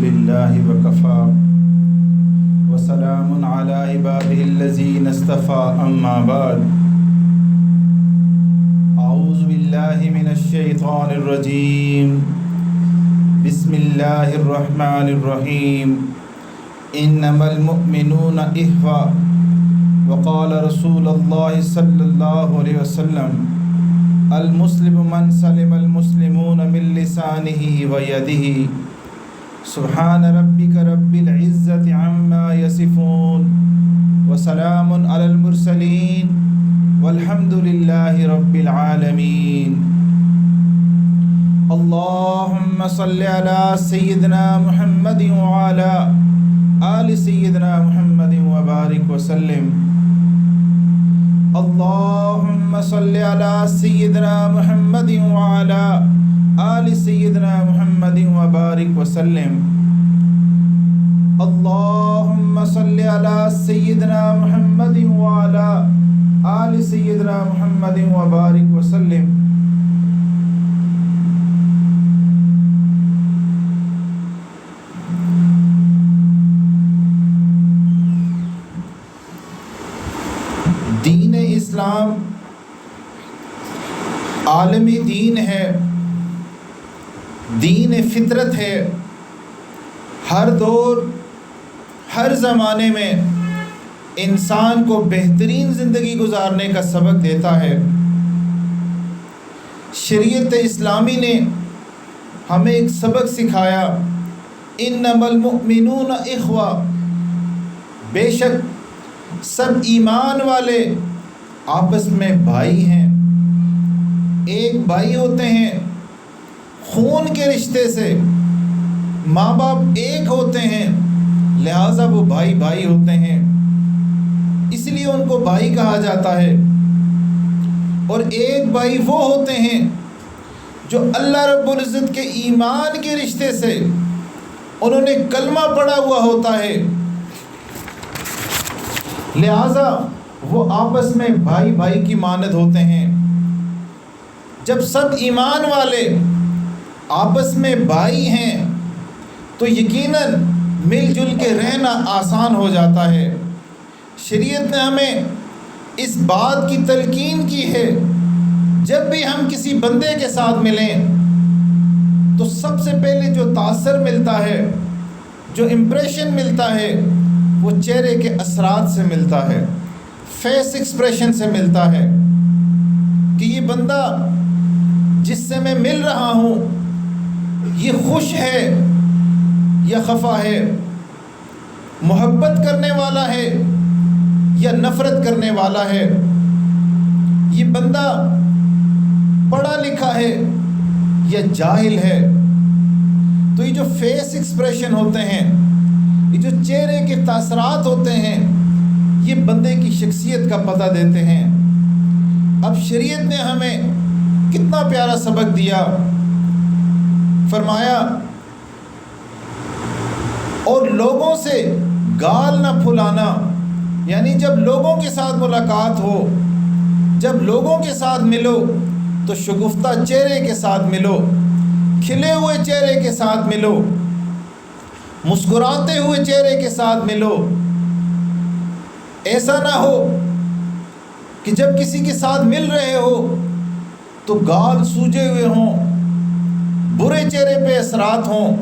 لله وكفى وسلام على عباده الذين اصطفى أما بعد أعوذ بالله من الشيطان الرجيم بسم الله الرحمن الرحيم إنما المؤمنون إخوة وقال رسول الله صلى الله عليه وسلم المسلم من سلم المسلمون من لسانه ويده سبحان ربك رب العزة عما يصفون وسلام على المرسلين والحمد لله رب العالمين اللهم صل على سيدنا محمد وعلى آل سيدنا محمد وبارك وسلم اللهم صل على سيدنا محمد وعلى آل سيدنا محمد وبارك وسلم اللهم صل على سيدنا محمد وعلى آل سيدنا محمد وبارك وسلم دین اسلام عالمی دین ہے، دین فطرت ہے، ہر دور ہر زمانے میں انسان کو بہترین زندگی گزارنے کا سبق دیتا ہے۔ شریعت اسلامی نے ہمیں ایک سبق سکھایا، انما المؤمنون اخوہ، بے شک سب ایمان والے آپس میں بھائی ہیں، ایک بھائی ہوتے ہیں خون کے رشتے سے، ماں باپ ایک ہوتے ہیں، لہٰذا وہ بھائی بھائی ہوتے ہیں، اس لیے ان کو بھائی کہا جاتا ہے۔ اور ایک بھائی وہ ہوتے ہیں جو اللہ رب العزت کے ایمان کے رشتے سے انہوں نے کلمہ پڑھا ہوا ہوتا ہے، لہٰذا وہ آپس میں بھائی بھائی کی مانند ہوتے ہیں۔ جب سب ایمان والے آپس میں بھائی ہیں تو یقیناً مل جل کے رہنا آسان ہو جاتا ہے۔ شریعت نے ہمیں اس بات کی تلقین کی ہے، جب بھی ہم کسی بندے کے ساتھ ملیں تو سب سے پہلے جو تاثر ملتا ہے، جو امپریشن ملتا ہے، وہ چہرے کے اثرات سے ملتا ہے، فیس ایکسپریشن سے ملتا ہے کہ یہ بندہ جس سے میں مل رہا ہوں یہ خوش ہے یا خفا ہے، محبت کرنے والا ہے یا نفرت کرنے والا ہے، یہ بندہ پڑھا لکھا ہے یا جاہل ہے۔ تو یہ جو فیس ایکسپریشن ہوتے ہیں، یہ جو چہرے کے تاثرات ہوتے ہیں، یہ بندے کی شخصیت کا پتہ دیتے ہیں۔ اب شریعت نے ہمیں کتنا پیارا سبق دیا، فرمایا اور لوگوں سے گال نہ پھلانا، یعنی جب لوگوں کے ساتھ ملاقات ہو، جب لوگوں کے ساتھ ملو تو شگفتہ چہرے کے ساتھ ملو، کھلے ہوئے چہرے کے ساتھ ملو، مسکراتے ہوئے چہرے کے ساتھ ملو۔ ایسا نہ ہو کہ جب کسی کے ساتھ مل رہے ہو تو گال سوجے ہوئے ہوں، برے چہرے پہ اثرات ہوں،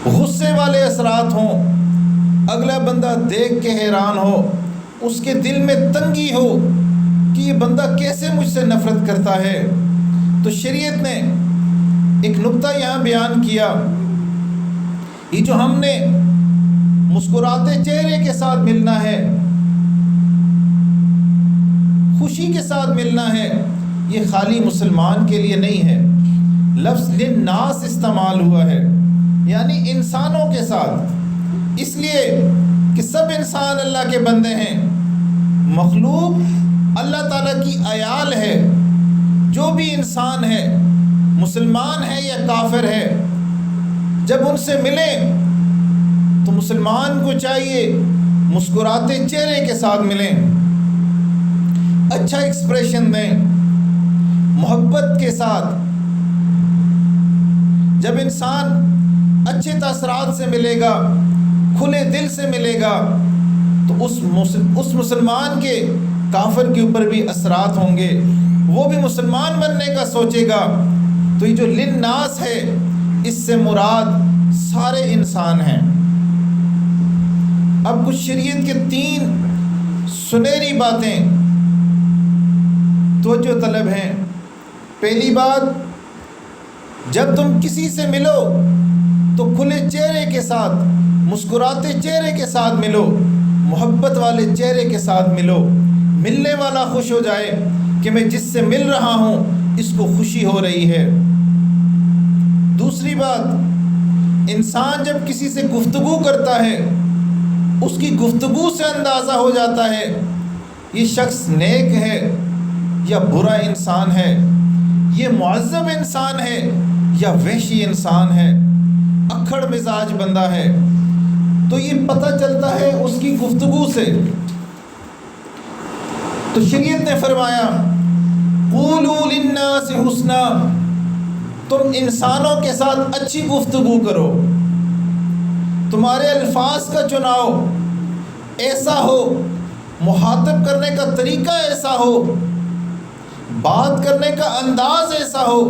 غصے والے اثرات ہوں، اگلا بندہ دیکھ کے حیران ہو، اس کے دل میں تنگی ہو کہ یہ بندہ کیسے مجھ سے نفرت کرتا ہے۔ تو شریعت نے ایک نقطہ یہاں بیان کیا، یہ جو ہم نے مسکراتے چہرے کے ساتھ ملنا ہے، خوشی کے ساتھ ملنا ہے، یہ خالی مسلمان کے لیے نہیں ہے، لفظ للناس استعمال ہوا ہے، یعنی انسانوں کے ساتھ، اس لیے کہ سب انسان اللہ کے بندے ہیں، مخلوق اللہ تعالیٰ کی عیال ہے، جو بھی انسان ہے، مسلمان ہے یا کافر ہے، جب ان سے ملیں تو مسلمان کو چاہیے مسکراتے چہرے کے ساتھ ملیں، اچھا ایکسپریشن دیں، محبت کے ساتھ۔ جب انسان اچھے تاثرات سے ملے گا، کھلے دل سے ملے گا، تو اس مسلمان کے کافر کے اوپر بھی اثرات ہوں گے، وہ بھی مسلمان بننے کا سوچے گا۔ تو یہ جو للناس ہے، اس سے مراد سارے انسان ہیں۔ اب کچھ شریعت کے 3 سنہری باتیں توجہ طلب ہیں۔ پہلی بات، جب تم کسی سے ملو تو کھلے چہرے کے ساتھ، مسکراتے چہرے کے ساتھ ملو، محبت والے چہرے کے ساتھ ملو، ملنے والا خوش ہو جائے کہ میں جس سے مل رہا ہوں اس کو خوشی ہو رہی ہے۔ دوسری بات، انسان جب کسی سے گفتگو کرتا ہے، اس کی گفتگو سے اندازہ ہو جاتا ہے یہ شخص نیک ہے یا برا انسان ہے، یہ معذب انسان ہے یا وحشی انسان ہے، اکھڑ مزاج بندہ ہے، تو یہ پتہ چلتا ہے اس کی گفتگو سے۔ تو شریعت نے فرمایا قولوا للناس حسنا، تم انسانوں کے ساتھ اچھی گفتگو کرو، تمہارے الفاظ کا چناؤ ایسا ہو، مخاطب کرنے کا طریقہ ایسا ہو، بات کرنے کا انداز ایسا ہو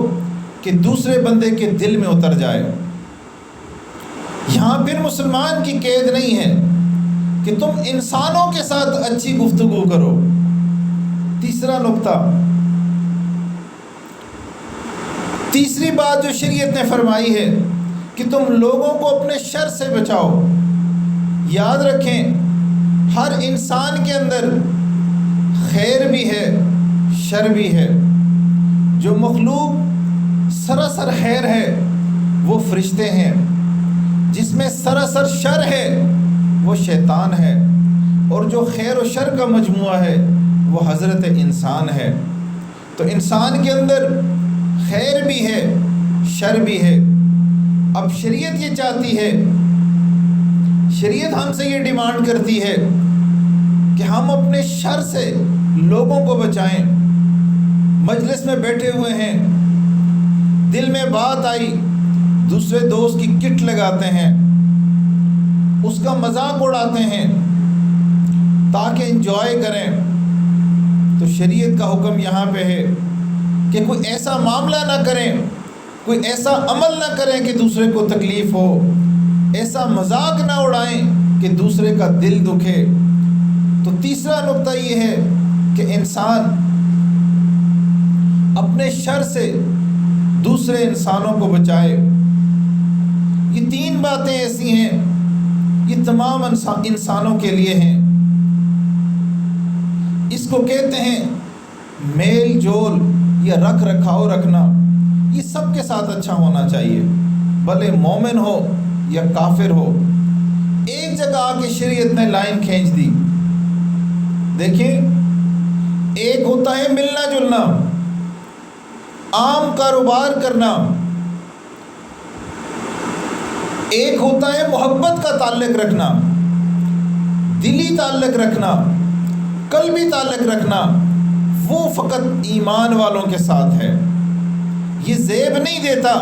کہ دوسرے بندے کے دل میں اتر جائے۔ یہاں پھر مسلمان کی قید نہیں ہے کہ تم انسانوں کے ساتھ اچھی گفتگو کرو۔ تیسرا نقطہ، تیسری بات جو شریعت نے فرمائی ہے کہ تم لوگوں کو اپنے شر سے بچاؤ۔ یاد رکھیں، ہر انسان کے اندر خیر بھی ہے، شر بھی ہے۔ جو مخلوق سراسر خیر ہے وہ فرشتے ہیں، جس میں سراسر شر ہے وہ شیطان ہے، اور جو خیر و شر کا مجموعہ ہے وہ حضرت انسان ہے۔ تو انسان کے اندر خیر بھی ہے، شر بھی ہے۔ اب شریعت یہ چاہتی ہے، شریعت ہم سے یہ ڈیمانڈ کرتی ہے کہ ہم اپنے شر سے لوگوں کو بچائیں۔ مجلس میں بیٹھے ہوئے ہیں، دل میں بات آئی، دوسرے دوست کی کٹ لگاتے ہیں، اس کا مذاق اڑاتے ہیں تاکہ انجوائے کریں۔ تو شریعت کا حکم یہاں پہ ہے کہ کوئی ایسا معاملہ نہ کریں، کوئی ایسا عمل نہ کریں کہ دوسرے کو تکلیف ہو، ایسا مذاق نہ اڑائیں کہ دوسرے کا دل دکھے۔ تو تیسرا نقطہ یہ ہے کہ انسان اپنے شر سے دوسرے انسانوں کو بچائے۔ یہ 3 باتیں ایسی ہیں، یہ تمام انسانوں کے لیے ہیں۔ اس کو کہتے ہیں میل جول یا رکھ رکھاؤ رکھنا۔ یہ سب کے ساتھ اچھا ہونا چاہیے، بھلے مومن ہو یا کافر ہو۔ ایک جگہ آ کے شریعت نے لائن کھینچ دی۔ دیکھیں، ایک ہوتا ہے ملنا جلنا، عام کاروبار کرنا، ایک ہوتا ہے محبت کا تعلق رکھنا، دلی تعلق رکھنا، قلبی تعلق رکھنا، وہ فقط ایمان والوں کے ساتھ ہے۔ یہ زیب نہیں دیتا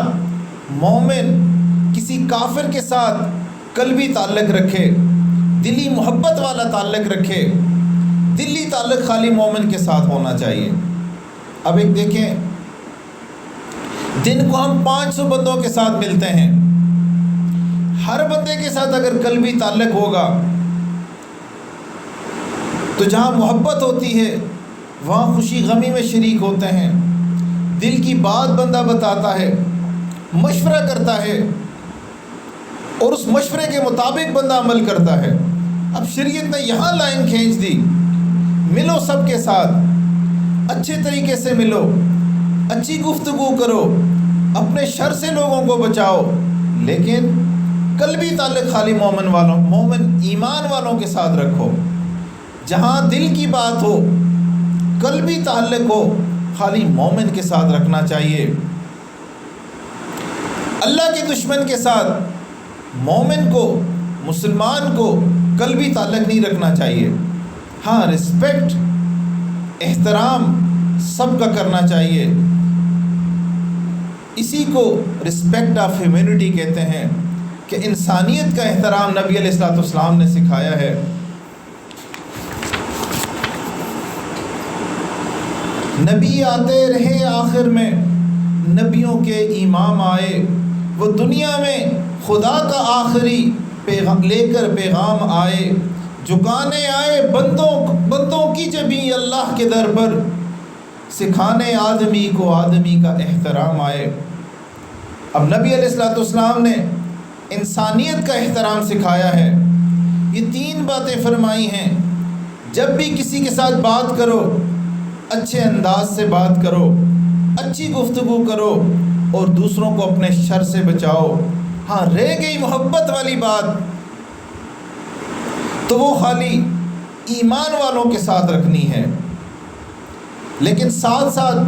مومن کسی کافر کے ساتھ قلبی تعلق رکھے، دلی محبت والا تعلق رکھے۔ دلی تعلق خالی مومن کے ساتھ ہونا چاہیے۔ اب ایک دیکھیں، دن کو ہم 500 بندوں کے ساتھ ملتے ہیں، ہر بندے کے ساتھ اگر قلبی تعلق ہوگا تو جہاں محبت ہوتی ہے وہاں خوشی غمی میں شریک ہوتے ہیں، دل کی بات بندہ بتاتا ہے، مشورہ کرتا ہے، اور اس مشورے کے مطابق بندہ عمل کرتا ہے۔ اب شریعت نے یہاں لائن کھینچ دی، ملو سب کے ساتھ، اچھے طریقے سے ملو، اچھی گفتگو کرو، اپنے شر سے لوگوں کو بچاؤ، لیکن قلبی تعلق خالی مومن ایمان والوں کے ساتھ رکھو۔ جہاں دل کی بات ہو، قلبی تعلق ہو، خالی مومن کے ساتھ رکھنا چاہیے۔ اللہ کے دشمن کے ساتھ مومن کو، مسلمان کو قلبی تعلق نہیں رکھنا چاہیے۔ ہاں، رسپیکٹ، احترام سب کا کرنا چاہیے۔ اسی کو رسپیکٹ آف ہیومینٹی کہتے ہیں، کہ انسانیت کا احترام نبی علیہ الصلوۃ والسلام نے سکھایا ہے۔ نبی آتے رہے، آخر میں نبیوں کے امام آئے، وہ دنیا میں خدا کا آخری لے کر پیغام آئے، جھکانے آئے بندوں کی جبیں اللہ کے در پر، سکھانے آدمی کو آدمی کا احترام آئے۔ اب نبی علیہ الصلوۃ والسلام نے انسانیت کا احترام سکھایا ہے۔ یہ 3 باتیں فرمائی ہیں، جب بھی کسی کے ساتھ بات کرو اچھے انداز سے بات کرو، اچھی گفتگو کرو اور دوسروں کو اپنے شر سے بچاؤ۔ ہاں رہ گئی محبت والی بات تو وہ خالی ایمان والوں کے ساتھ رکھنی ہے، لیکن ساتھ ساتھ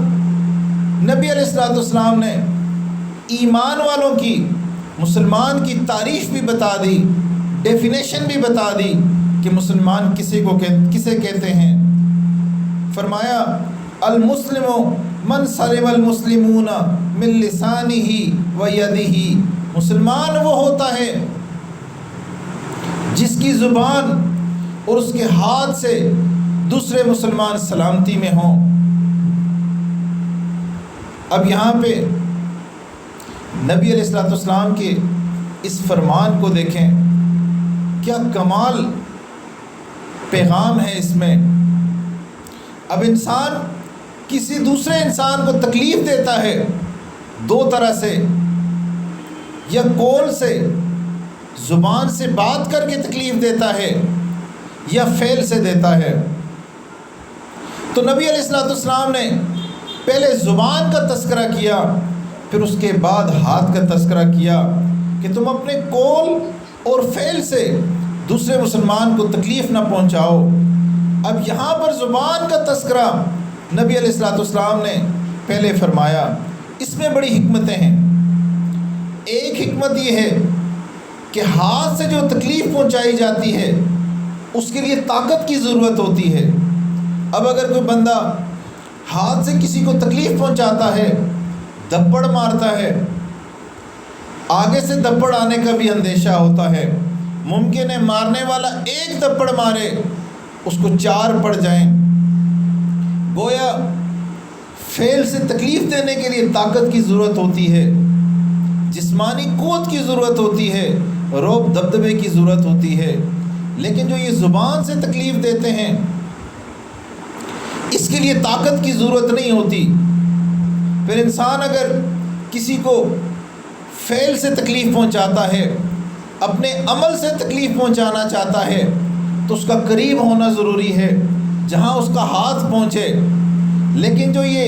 نبی علیہ الصلوۃ والسلام نے ایمان والوں کی، مسلمان کی تعریف بھی بتا دی، ڈیفینیشن بھی بتا دی کہ مسلمان کسے کہتے ہیں۔ فرمایا المسلم من سلم المسلمون من لسانہ و یدہ، مسلمان وہ ہوتا ہے جس کی زبان اور اس کے ہاتھ سے دوسرے مسلمان سلامتی میں ہوں۔ اب یہاں پہ نبی علیہ الصلوۃ والسلام کے اس فرمان کو دیکھیں، کیا کمال پیغام ہے اس میں۔ اب انسان کسی دوسرے انسان کو تکلیف دیتا ہے 2 طرح سے، یا قول سے، زبان سے بات کر کے تکلیف دیتا ہے، یا فعل سے دیتا ہے۔ تو نبی علیہ الصلوۃ والسلام نے پہلے زبان کا تذکرہ کیا، پھر اس کے بعد ہاتھ کا تذکرہ کیا کہ تم اپنے قول اور فعل سے دوسرے مسلمان کو تکلیف نہ پہنچاؤ۔ اب یہاں پر زبان کا تذکرہ نبی علیہ الصلوۃ والسلام نے پہلے فرمایا۔ اس میں بڑی حکمتیں ہیں۔ ایک حکمت یہ ہے کہ ہاتھ سے جو تکلیف پہنچائی جاتی ہے اس کے لیے طاقت کی ضرورت ہوتی ہے۔ اب اگر کوئی بندہ ہاتھ سے کسی کو تکلیف پہنچاتا ہے، دھپڑ مارتا ہے، آگے سے دھپڑ آنے کا بھی اندیشہ ہوتا ہے، ممکن ہے مارنے والا 1 دھپڑ مارے اس کو 4 پڑ جائیں۔ گویا فعل سے تکلیف دینے کے لیے طاقت کی ضرورت ہوتی ہے، جسمانی قوت کی ضرورت ہوتی ہے، رعب دبدبے کی ضرورت ہوتی ہے، لیکن جو یہ زبان سے تکلیف دیتے ہیں اس کے لیے طاقت کی ضرورت نہیں ہوتی۔ پھر انسان اگر کسی کو فعل سے تکلیف پہنچاتا ہے، اپنے عمل سے تکلیف پہنچانا چاہتا ہے، تو اس کا قریب ہونا ضروری ہے جہاں اس کا ہاتھ پہنچے۔ لیکن جو یہ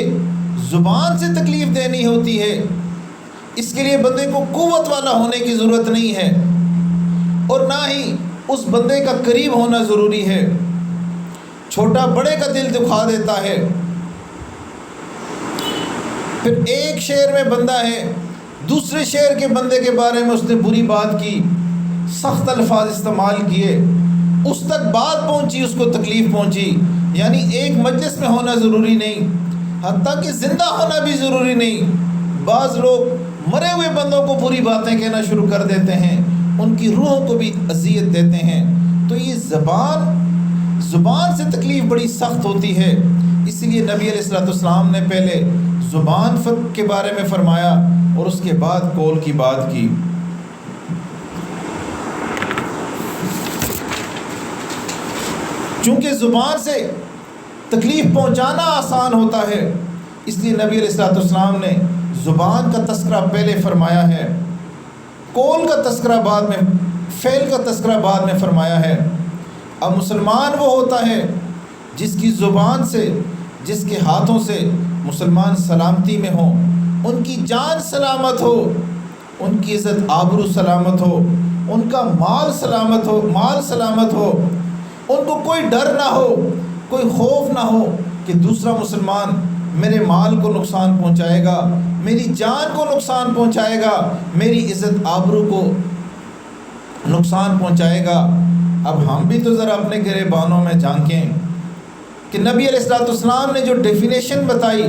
زبان سے تکلیف دینی ہوتی ہے اس کے لیے بندے کو قوت والا ہونے کی ضرورت نہیں ہے، اور نہ ہی اس بندے کا قریب ہونا ضروری ہے۔ چھوٹا بڑے کا دل دکھا دیتا ہے۔ پھر ایک شہر میں بندہ ہے، دوسرے شہر کے بندے کے بارے میں اس نے بری بات کی، سخت الفاظ استعمال کیے، اس تک بات پہنچی، اس کو تکلیف پہنچی۔ یعنی ایک مجلس میں ہونا ضروری نہیں، حتیٰ کہ زندہ ہونا بھی ضروری نہیں۔ بعض لوگ مرے ہوئے بندوں کو بری باتیں کہنا شروع کر دیتے ہیں، ان کی روحوں کو بھی اذیت دیتے ہیں۔ تو یہ زبان سے تکلیف بڑی سخت ہوتی ہے، اس لیے نبی علیہ الصلوۃ والسلام نے پہلے زبان کے بارے میں فرمایا اور اس کے بعد قول کی بات کی۔ چونکہ زبان سے تکلیف پہنچانا آسان ہوتا ہے، اس لیے نبی علیہ الصلوۃ والسلام نے زبان کا تذکرہ پہلے فرمایا ہے، قول کا تذکرہ بعد میں، فعل کا تذکرہ بعد میں فرمایا ہے۔ اب مسلمان وہ ہوتا ہے جس کی زبان سے، جس کے ہاتھوں سے مسلمان سلامتی میں ہوں، ان کی جان سلامت ہو، ان کی عزت آبرو سلامت ہو، ان کا مال سلامت ہو، ان کو کوئی ڈر نہ ہو، کوئی خوف نہ ہو کہ دوسرا مسلمان میرے مال کو نقصان پہنچائے گا، میری جان کو نقصان پہنچائے گا، میری عزت آبرو کو نقصان پہنچائے گا۔ اب ہم بھی تو ذرا اپنے گریبانوں میں جھانکیں کہ نبی علیہ الصلوۃ والسلام نے جو ڈیفینیشن بتائی،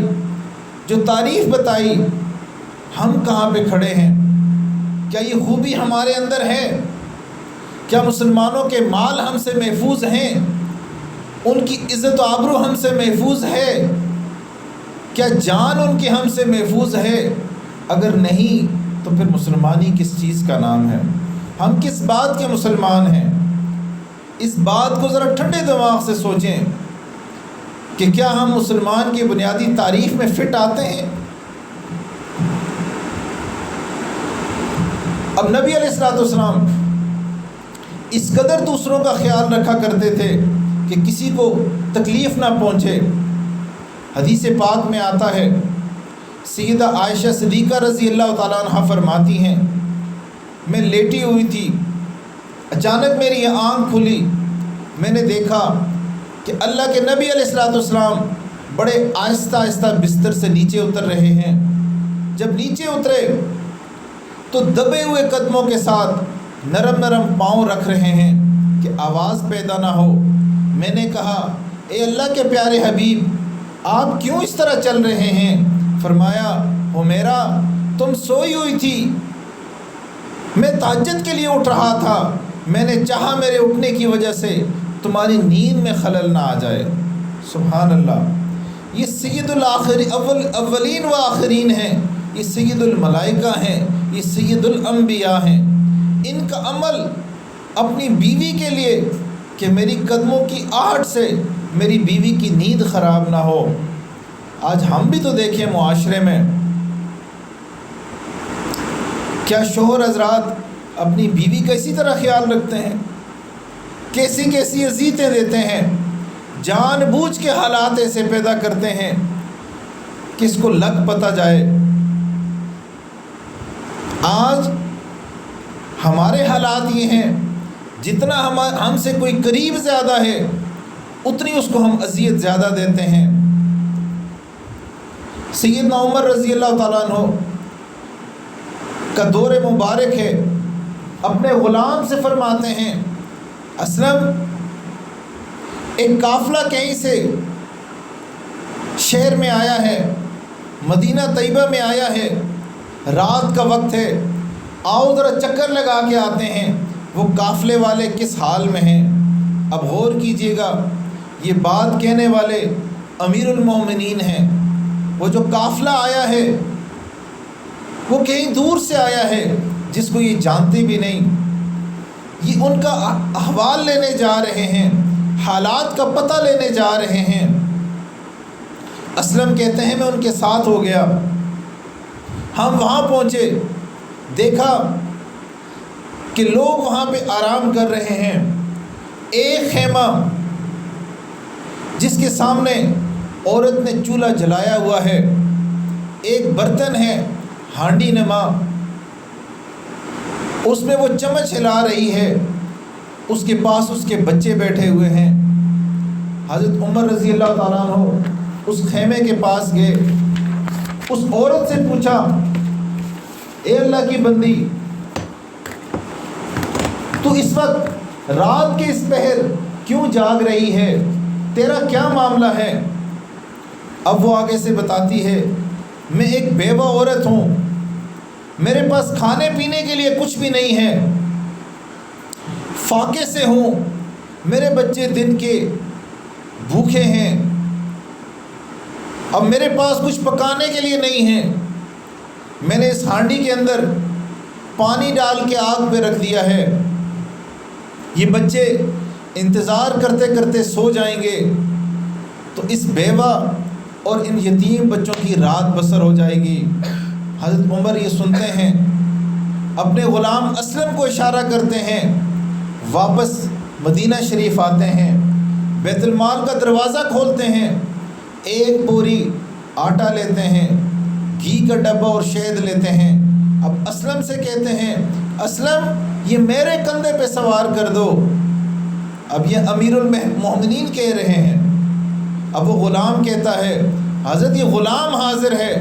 جو تعریف بتائی، ہم کہاں پہ کھڑے ہیں؟ کیا یہ خوبی ہمارے اندر ہے؟ کیا مسلمانوں کے مال ہم سے محفوظ ہیں؟ ان کی عزت و آبرو ہم سے محفوظ ہے؟ کیا جان ان کی ہم سے محفوظ ہے؟ اگر نہیں تو پھر مسلمانی کس چیز کا نام ہے؟ ہم کس بات کے مسلمان ہیں؟ اس بات کو ذرا ٹھنڈے دماغ سے سوچیں کہ کیا ہم مسلمان کی بنیادی تعریف میں فٹ آتے ہیں؟ اب نبی علیہ الصلوۃ والسلام اس قدر دوسروں کا خیال رکھا کرتے تھے کہ کسی کو تکلیف نہ پہنچے۔ حدیث پاک میں آتا ہے، سیدہ عائشہ صدیقہ رضی اللہ تعالیٰ عنہ فرماتی ہیں، میں لیٹی ہوئی تھی، اچانک میری یہ آنکھ کھلی، میں نے دیکھا کہ اللہ کے نبی علیہ الصلوۃ والسلام بڑے آہستہ آہستہ بستر سے نیچے اتر رہے ہیں۔ جب نیچے اترے تو دبے ہوئے قدموں کے ساتھ نرم نرم پاؤں رکھ رہے ہیں کہ آواز پیدا نہ ہو۔ میں نے کہا، اے اللہ کے پیارے حبیب، آپ کیوں اس طرح چل رہے ہیں؟ فرمایا، حمیرہ تم سوئی ہوئی تھی، میں تہجد کے لیے اٹھ رہا تھا، میں نے چاہا میرے اٹھنے کی وجہ سے تمہاری نیند میں خلل نہ آ جائے۔ سبحان اللہ، یہ سید الاولین و آخرین ہیں، یہ سید الملائکہ ہیں، یہ سید الانبیاء ہیں۔ ان کا عمل اپنی بیوی کے لیے کہ میری قدموں کی آہٹ سے میری بیوی کی نیند خراب نہ ہو۔ آج ہم بھی تو دیکھیں معاشرے میں کیا شوہر حضرات اپنی بیوی کا اسی طرح خیال رکھتے ہیں؟ کیسی کیسی اذیتیں دیتے ہیں، جان بوجھ کے حالات ایسے پیدا کرتے ہیں کہ اس کو لگ پتہ جائے۔ آج ہمارے حالات یہ ہیں، جتنا ہم سے کوئی قریب زیادہ ہے اتنی اس کو ہم اذیت زیادہ دیتے ہیں۔ سیدنا عمر رضی اللہ تعالیٰ عنہ کا دور مبارک ہے، اپنے غلام سے فرماتے ہیں، اسلم ایک قافلہ کہیں سے شہر میں آیا ہے، مدینہ طیبہ میں آیا ہے، رات کا وقت ہے، آؤ ذرا چکر لگا کے آتے ہیں وہ قافلے والے کس حال میں ہیں۔ اب غور کیجئے گا، یہ بات کہنے والے امیر المومنین ہیں۔ وہ جو قافلہ آیا ہے وہ کہیں دور سے آیا ہے، جس کو یہ جانتے بھی نہیں، یہ ان کا احوال لینے جا رہے ہیں، حالات کا پتہ لینے جا رہے ہیں۔ اسلم کہتے ہیں میں ان کے ساتھ ہو گیا، ہم وہاں پہنچے، دیکھا کہ لوگ وہاں پہ آرام کر رہے ہیں۔ ایک خیمہ جس کے سامنے عورت نے چولہا جلایا ہوا ہے، ایک برتن ہے ہانڈی نما، اس میں وہ چمچ ہلا رہی ہے، اس کے پاس اس کے بچے بیٹھے ہوئے ہیں۔ حضرت عمر رضی اللہ تعالیٰ عنہ اس خیمے کے پاس گئے، اس عورت سے پوچھا، اے اللہ کی بندی، تو اس وقت رات کے اس پہر کیوں جاگ رہی ہے؟ تیرا کیا معاملہ ہے؟ اب وہ آگے سے بتاتی ہے، میں ایک بیوہ عورت ہوں، میرے پاس کھانے پینے کے لیے کچھ بھی نہیں ہے، فاقے سے ہوں، میرے بچے دن کے بھوکے ہیں، اب میرے پاس کچھ پکانے کے لیے نہیں ہے، میں نے اس ہانڈی کے اندر پانی ڈال کے آگ پہ رکھ دیا ہے، یہ بچے انتظار کرتے کرتے سو جائیں گے تو اس بیوہ اور ان یتیم بچوں کی رات بسر ہو جائے گی۔ حضرت عمر یہ سنتے ہیں، اپنے غلام اسلم کو اشارہ کرتے ہیں، واپس مدینہ شریف آتے ہیں، بیت المال کا دروازہ کھولتے ہیں، ایک بوری آٹا لیتے ہیں، گھی کا ڈبہ اور شہد لیتے ہیں۔ اب اسلم سے کہتے ہیں، اسلم یہ میرے کندھے پہ سوار کر دو۔ اب یہ امیر المومنین کہہ رہے ہیں، اب وہ غلام کہتا ہے، حضرت یہ غلام حاضر ہے،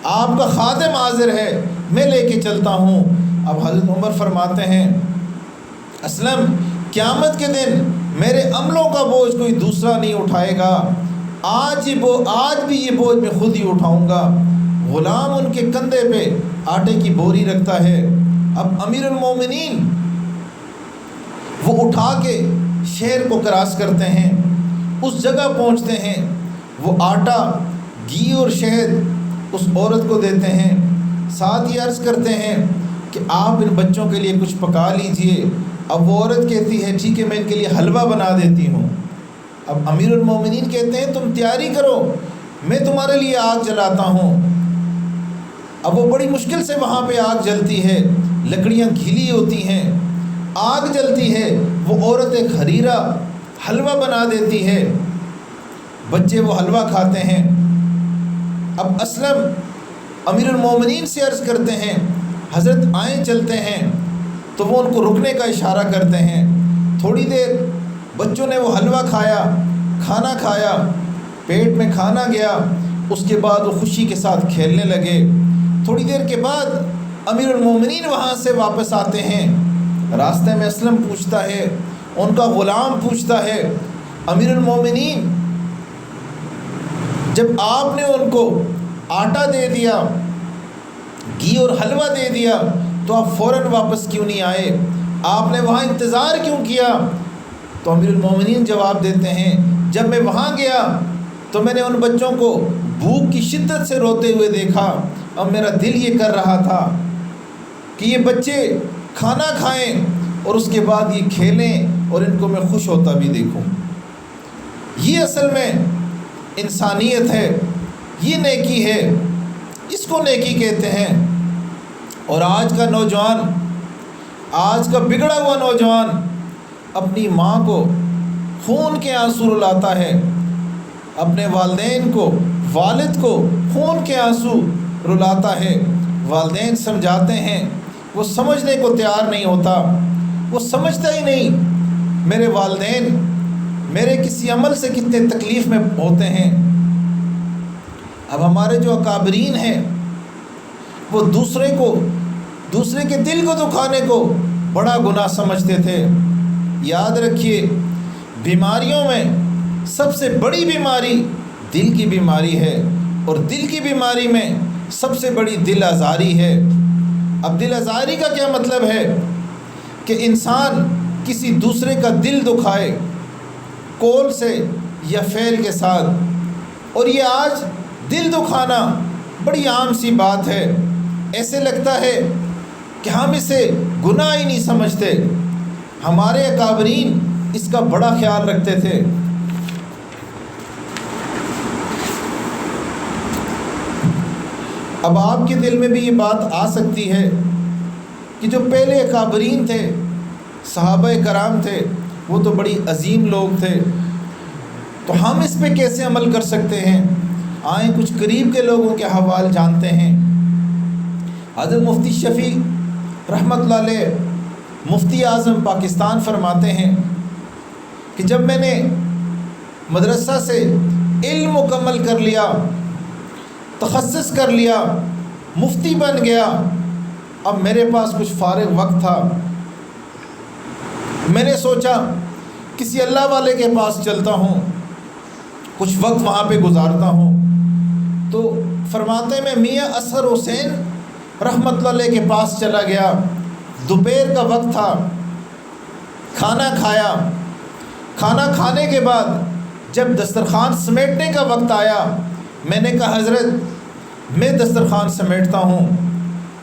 آپ کا خادم حاضر ہے، میں لے کے چلتا ہوں۔ اب حضرت عمر فرماتے ہیں، اسلم قیامت کے دن میرے عملوں کا بوجھ کوئی دوسرا نہیں اٹھائے گا، آج بھی یہ بوجھ میں خود ہی اٹھاؤں گا۔ غلام ان کے کندھے پہ آٹے کی بوری رکھتا ہے، اب امیر المومنین وہ اٹھا کے شہر کو کراس کرتے ہیں، اس جگہ پہنچتے ہیں، وہ آٹا، گھی اور شہد اس عورت کو دیتے ہیں، ساتھ ہی عرض کرتے ہیں کہ آپ ان بچوں کے لیے کچھ پکا لیجئے۔ اب وہ عورت کہتی ہے ٹھیک ہے میں ان کے لیے حلوہ بنا دیتی ہوں۔ اب امیر المومنین کہتے ہیں تم تیاری کرو، میں تمہارے لیے آگ جلاتا ہوں۔ اب وہ بڑی مشکل سے وہاں پہ آگ جلتی ہے، لکڑیاں گھیلی ہوتی ہیں، آگ جلتی ہے، وہ عورت ایک حریرہ حلوہ بنا دیتی ہے، بچے وہ حلوہ کھاتے ہیں۔ اب اسلم امیر المومنین سے عرض کرتے ہیں حضرت آئیں چلتے ہیں، تو وہ ان کو رکنے کا اشارہ کرتے ہیں۔ تھوڑی دیر بچوں نے وہ حلوہ کھایا، کھانا کھایا، پیٹ میں کھانا گیا، اس کے بعد وہ خوشی کے ساتھ کھیلنے لگے۔ تھوڑی دیر کے بعد امیر المومنین وہاں سے واپس آتے ہیں، راستے میں اسلم پوچھتا ہے، ان کا غلام پوچھتا ہے امیر المومنین جب آپ نے ان کو آٹا دے دیا، گھی اور حلوہ دے دیا، تو آپ فوراً واپس کیوں نہیں آئے؟ آپ نے وہاں انتظار کیوں کیا؟ تو امیر المومنین جواب دیتے ہیں جب میں وہاں گیا تو میں نے ان بچوں کو بھوک کی شدت سے روتے ہوئے دیکھا، اب میرا دل یہ کر رہا تھا کہ یہ بچے کھانا کھائیں اور اس کے بعد یہ کھیلیں اور ان کو میں خوش ہوتا بھی دیکھوں۔ یہ اصل میں انسانیت ہے، یہ نیکی ہے، اس کو نیکی کہتے ہیں۔ اور آج کا نوجوان، آج کا بگڑا ہوا نوجوان اپنی ماں کو خون کے آنسو رلاتا ہے، اپنے والدین کو، والد کو خون کے آنسو رلاتا ہے۔ والدین سمجھاتے ہیں، وہ سمجھنے کو تیار نہیں ہوتا، وہ سمجھتا ہی نہیں میرے والدین میرے کسی عمل سے کتنے تکلیف میں ہوتے ہیں۔ اب ہمارے جو اکابرین ہیں وہ دوسرے کے دل کو دکھانے کو بڑا گناہ سمجھتے تھے۔ یاد رکھیے بیماریوں میں سب سے بڑی بیماری دل کی بیماری ہے، اور دل کی بیماری میں سب سے بڑی دل آزاری ہے۔ اب دل آزاری کا کیا مطلب ہے؟ کہ انسان کسی دوسرے کا دل دکھائے قول سے یا فعل کے ساتھ، اور یہ آج دل دکھانا بڑی عام سی بات ہے۔ ایسے لگتا ہے کہ ہم اسے گناہ ہی نہیں سمجھتے۔ ہمارے اکابرین اس کا بڑا خیال رکھتے تھے۔ اب آپ کے دل میں بھی یہ بات آ سکتی ہے کہ جو پہلے اکابرین تھے، صحابہ کرام تھے، وہ تو بڑی عظیم لوگ تھے، تو ہم اس پہ کیسے عمل کر سکتے ہیں؟ آئیں کچھ قریب کے لوگوں کے حوال جانتے ہیں۔ حضرت مفتی شفیع رحمۃ اللہ علیہ مفتی اعظم پاکستان فرماتے ہیں کہ جب میں نے مدرسہ سے علم مکمل کر لیا، تخصص کر لیا، مفتی بن گیا، اب میرے پاس کچھ فارغ وقت تھا، میں نے سوچا کسی اللہ والے کے پاس چلتا ہوں، کچھ وقت وہاں پہ گزارتا ہوں۔ تو فرماتے میں میاں اصغر حسین رحمۃ اللہ علیہ کے پاس چلا گیا۔ دوپہر کا وقت تھا، کھانا کھایا، کھانا کھانے کے بعد جب دسترخوان سمیٹنے کا وقت آیا، میں نے کہا حضرت میں دسترخوان سمیٹتا ہوں۔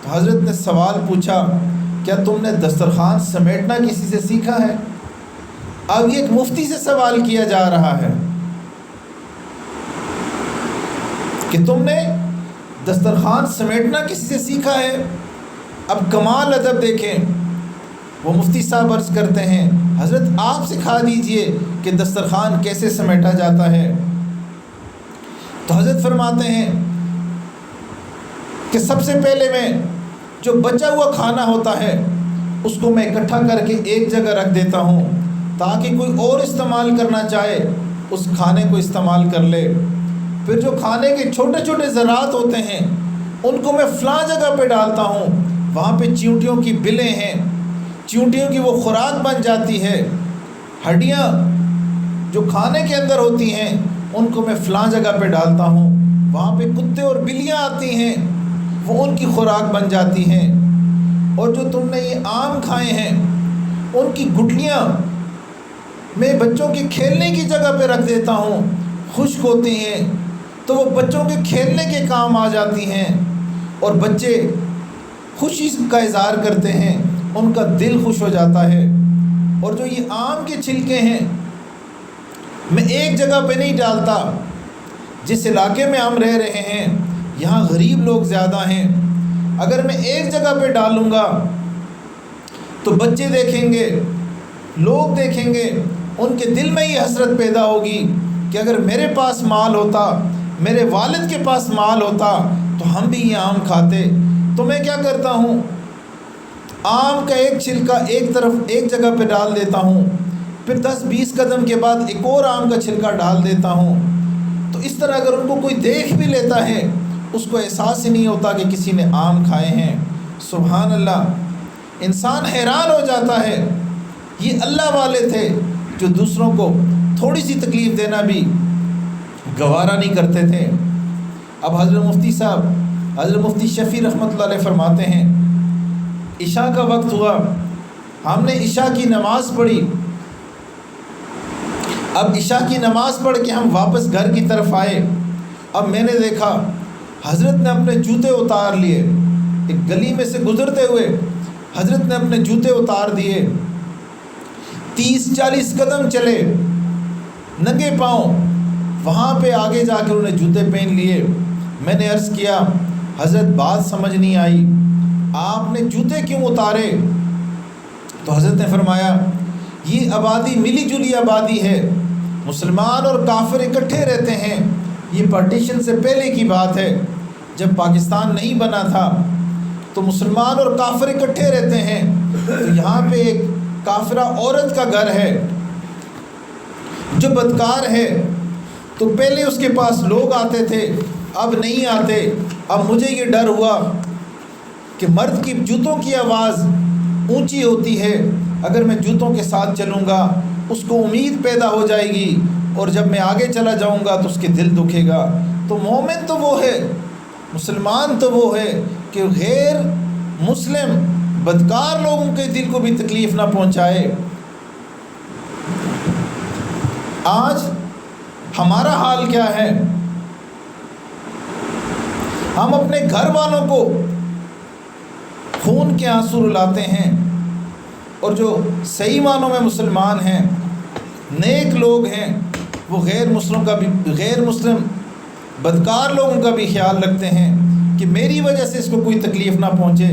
تو حضرت نے سوال پوچھا کیا تم نے دسترخوان سمیٹنا کسی سے سیکھا ہے؟ اب یہ ایک مفتی سے سوال کیا جا رہا ہے کہ تم نے دسترخوان سمیٹنا کسی سے سیکھا ہے؟ اب کمال ادب دیکھیں، وہ مفتی صاحب عرض کرتے ہیں حضرت آپ سکھا دیجئے کہ دسترخوان کیسے سمیٹا جاتا ہے۔ تو حضرت فرماتے ہیں کہ سب سے پہلے میں جو بچا ہوا کھانا ہوتا ہے اس کو میں اکٹھا کر کے ایک جگہ رکھ دیتا ہوں تاکہ کوئی اور استعمال کرنا چاہے اس کھانے کو استعمال کر لے۔ پھر جو کھانے کے چھوٹے چھوٹے ذرات ہوتے ہیں ان کو میں فلاں جگہ پہ ڈالتا ہوں، وہاں پہ چیونٹیوں کی بلیں ہیں، چیونٹیوں کی وہ خوراک بن جاتی ہے۔ ہڈیاں جو کھانے کے اندر ہوتی ہیں ان کو میں فلاں جگہ پہ ڈالتا ہوں، وہاں پہ کتے اور بلیاں آتی ہیں، وہ ان کی خوراک بن جاتی ہیں۔ اور جو تم نے یہ آم کھائے ہیں ان کی گٹلیاں میں بچوں کے کھیلنے کی جگہ پہ رکھ دیتا ہوں، خشک ہوتی ہیں تو وہ بچوں کے کھیلنے کے کام آ جاتی ہیں، اور بچے خوشی کا اظہار کرتے ہیں، ان کا دل خوش ہو جاتا ہے۔ اور جو یہ آم کے چھلکے ہیں میں ایک جگہ پہ نہیں ڈالتا، جس علاقے میں ہم رہ رہے ہیں یہاں غریب لوگ زیادہ ہیں، اگر میں ایک جگہ پہ ڈالوں گا تو بچے دیکھیں گے، لوگ دیکھیں گے، ان کے دل میں یہ حسرت پیدا ہوگی کہ اگر میرے پاس مال ہوتا، میرے والد کے پاس مال ہوتا تو ہم بھی یہ آم کھاتے۔ تو میں کیا کرتا ہوں، آم کا ایک چھلکا ایک طرف ایک جگہ پہ ڈال دیتا ہوں، پھر 10-20 قدم کے بعد ایک اور آم کا چھلکا ڈال دیتا ہوں۔ تو اس طرح اگر ان کو کوئی دیکھ بھی لیتا ہے اس کو احساس ہی نہیں ہوتا کہ کسی نے آم کھائے ہیں۔ سبحان اللہ، انسان حیران ہو جاتا ہے، یہ اللہ والے تھے جو دوسروں کو تھوڑی سی تکلیف دینا بھی گوارا نہیں کرتے تھے۔ اب حضرت مفتی صاحب، حضرت مفتی شفیع رحمۃ اللہ علیہ فرماتے ہیں عشاء کا وقت ہوا، ہم نے عشاء کی نماز پڑھی، اب عشاء کی نماز پڑھ کے ہم واپس گھر کی طرف آئے، اب میں نے دیکھا حضرت نے اپنے جوتے اتار لیے، ایک گلی میں سے گزرتے ہوئے حضرت نے اپنے جوتے اتار دیے، 30-40 قدم چلے ننگے پاؤں، وہاں پہ آگے جا کے انہوں نے جوتے پہن لیے۔ میں نے عرض کیا حضرت بات سمجھ نہیں آئی، آپ نے جوتے کیوں اتارے؟ تو حضرت نے فرمایا یہ آبادی ملی جلی آبادی ہے، مسلمان اور کافر اکٹھے رہتے ہیں، یہ پارٹیشن سے پہلے کی بات ہے، جب پاکستان نہیں بنا تھا تو مسلمان اور کافر اکٹھے رہتے ہیں، تو یہاں پہ ایک کافرہ عورت کا گھر ہے جو بدکار ہے، تو پہلے اس کے پاس لوگ آتے تھے، اب نہیں آتے۔ اب مجھے یہ ڈر ہوا کہ مرد کی جوتوں کی آواز اونچی ہوتی ہے، اگر میں جوتوں کے ساتھ چلوں گا اس کو امید پیدا ہو جائے گی، اور جب میں آگے چلا جاؤں گا تو اس کے دل دکھے گا۔ تو مومن تو وہ ہے، مسلمان تو وہ ہے کہ غیر مسلم بدکار لوگوں کے دل کو بھی تکلیف نہ پہنچائے۔ آج ہمارا حال کیا ہے؟ ہم اپنے گھر والوں کو خون کے آنسو رلاتے ہیں، اور جو صحیح معنوں میں مسلمان ہیں، نیک لوگ ہیں، وہ غیر مسلم بدکار لوگوں کا بھی خیال رکھتے ہیں کہ میری وجہ سے اس کو کوئی تکلیف نہ پہنچے۔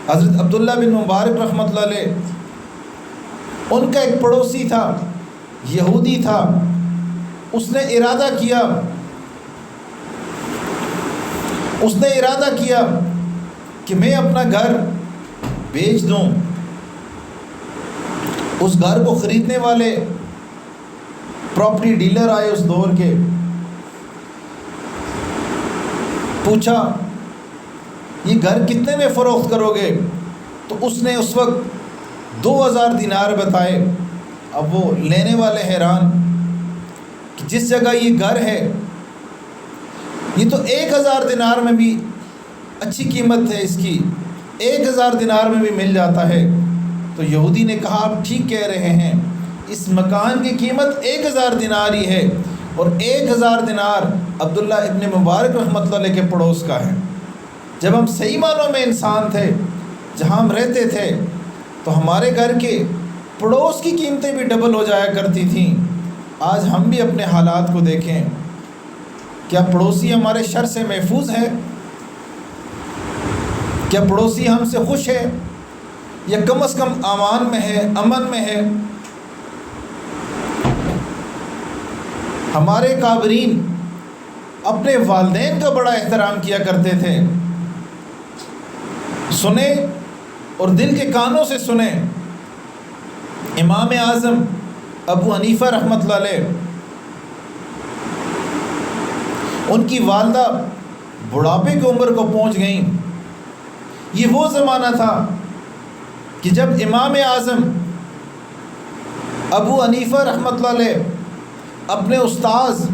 حضرت عبداللہ بن مبارک رحمۃ اللہ علیہ، ان کا ایک پڑوسی تھا، یہودی تھا، اس نے ارادہ کیا کہ میں اپنا گھر بیچ دوں۔ اس گھر کو خریدنے والے پراپرٹی ڈیلر آئے اس دور کے، پوچھا یہ گھر کتنے میں فروخت کرو گے؟ تو اس نے اس وقت 2000 دینار بتائے۔ اب وہ لینے والے حیران کہ جس جگہ یہ گھر ہے یہ تو 1000 دینار میں بھی اچھی قیمت ہے اس کی، 1000 دینار میں بھی مل جاتا ہے۔ تو یہودی نے کہا آپ ٹھیک کہہ رہے ہیں، اس مکان کی قیمت 1000 دینار ہی ہے، اور 1000 دینار عبداللہ ابن مبارک رحمۃ اللہ علیہ کے پڑوس کا ہے۔ جب ہم صحیح معنوں میں انسان تھے، جہاں ہم رہتے تھے، تو ہمارے گھر کے پڑوس کی قیمتیں بھی ڈبل ہو جایا کرتی تھیں۔ آج ہم بھی اپنے حالات کو دیکھیں، کیا پڑوسی ہمارے شر سے محفوظ ہے؟ کیا پڑوسی ہم سے خوش ہے، یا کم از کم امان میں ہے، امن میں ہے؟ ہمارے کابرین اپنے والدین کا بڑا احترام کیا کرتے تھے۔ سنیں اور دل کے کانوں سے سنیں، امام اعظم ابو حنیفہ رحمۃ اللہ علیہ، ان کی والدہ بڑھاپے کی عمر کو پہنچ گئیں۔ یہ وہ زمانہ تھا کہ جب امام اعظم ابو حنیفہ رحمۃ اللہ علیہ اپنے استاذ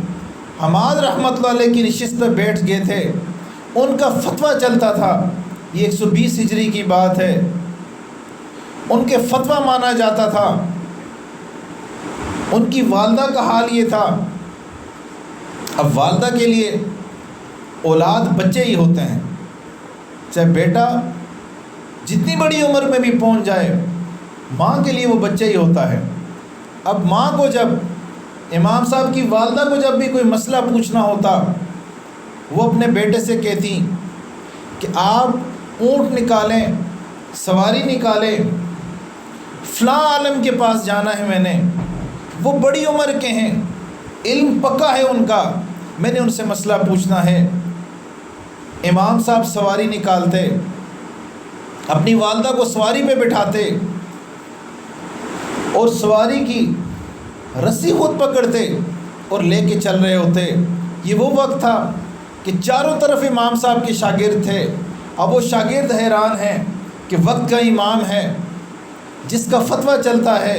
حماد رحمۃ اللہ علیہ کی نشست پر بیٹھ گئے تھے، ان کا فتویٰ چلتا تھا یہ 120 ہجری کی بات ہے، ان کے فتویٰ مانا جاتا تھا۔ ان کی والدہ کا حال یہ تھا، اب والدہ کے لیے اولاد بچے ہی ہوتے ہیں، چاہے بیٹا جتنی بڑی عمر میں بھی پہنچ جائے، ماں کے لیے وہ بچہ ہی ہوتا ہے۔ اب ماں کو جب امام صاحب کی والدہ کو جب بھی کوئی مسئلہ پوچھنا ہوتا، وہ اپنے بیٹے سے کہتی کہ آپ اونٹ نکالیں، سواری نکالیں، فلاں عالم کے پاس جانا ہے، میں نے، وہ بڑی عمر کے ہیں، علم پکا ہے ان کا، میں نے ان سے مسئلہ پوچھنا ہے۔ امام صاحب سواری نکالتے، اپنی والدہ کو سواری پہ بٹھاتے اور سواری کی رسی خود پکڑتے اور لے کے چل رہے ہوتے۔ یہ وہ وقت تھا کہ چاروں طرف امام صاحب کے شاگرد تھے۔ اب وہ شاگرد حیران ہیں کہ وقت کا امام ہے، جس کا فتویٰ چلتا ہے،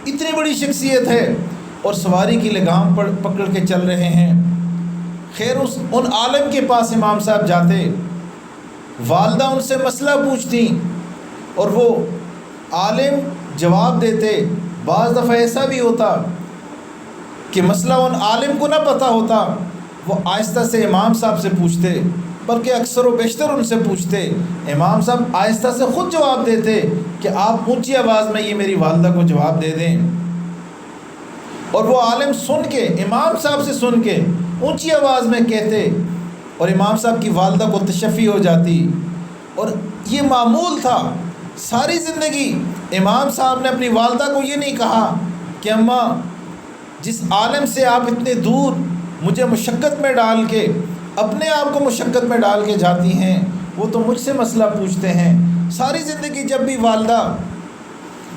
اتنی بڑی شخصیت ہے، اور سواری کی لگام پکڑ کے چل رہے ہیں۔ خیر ان عالم کے پاس امام صاحب جاتے، والدہ ان سے مسئلہ پوچھتی اور وہ عالم جواب دیتے۔ بعض دفعہ ایسا بھی ہوتا کہ مسئلہ ان عالم کو نہ پتہ ہوتا، وہ آہستہ سے امام صاحب سے پوچھتے، بلکہ اکثر و بیشتر ان سے پوچھتے۔ امام صاحب آہستہ سے خود جواب دیتے کہ آپ اونچی آواز میں یہ میری والدہ کو جواب دے دیں، اور وہ عالم سن کے، امام صاحب سے سن کے اونچی آواز میں کہتے، اور امام صاحب کی والدہ کو تشفی ہو جاتی۔ اور یہ معمول تھا ساری زندگی۔ امام صاحب نے اپنی والدہ کو یہ نہیں کہا کہ اماں، جس عالم سے آپ اتنے دور مجھے مشقت میں ڈال کے، اپنے آپ کو مشقت میں ڈال کے جاتی ہیں، وہ تو مجھ سے مسئلہ پوچھتے ہیں۔ ساری زندگی جب بھی والدہ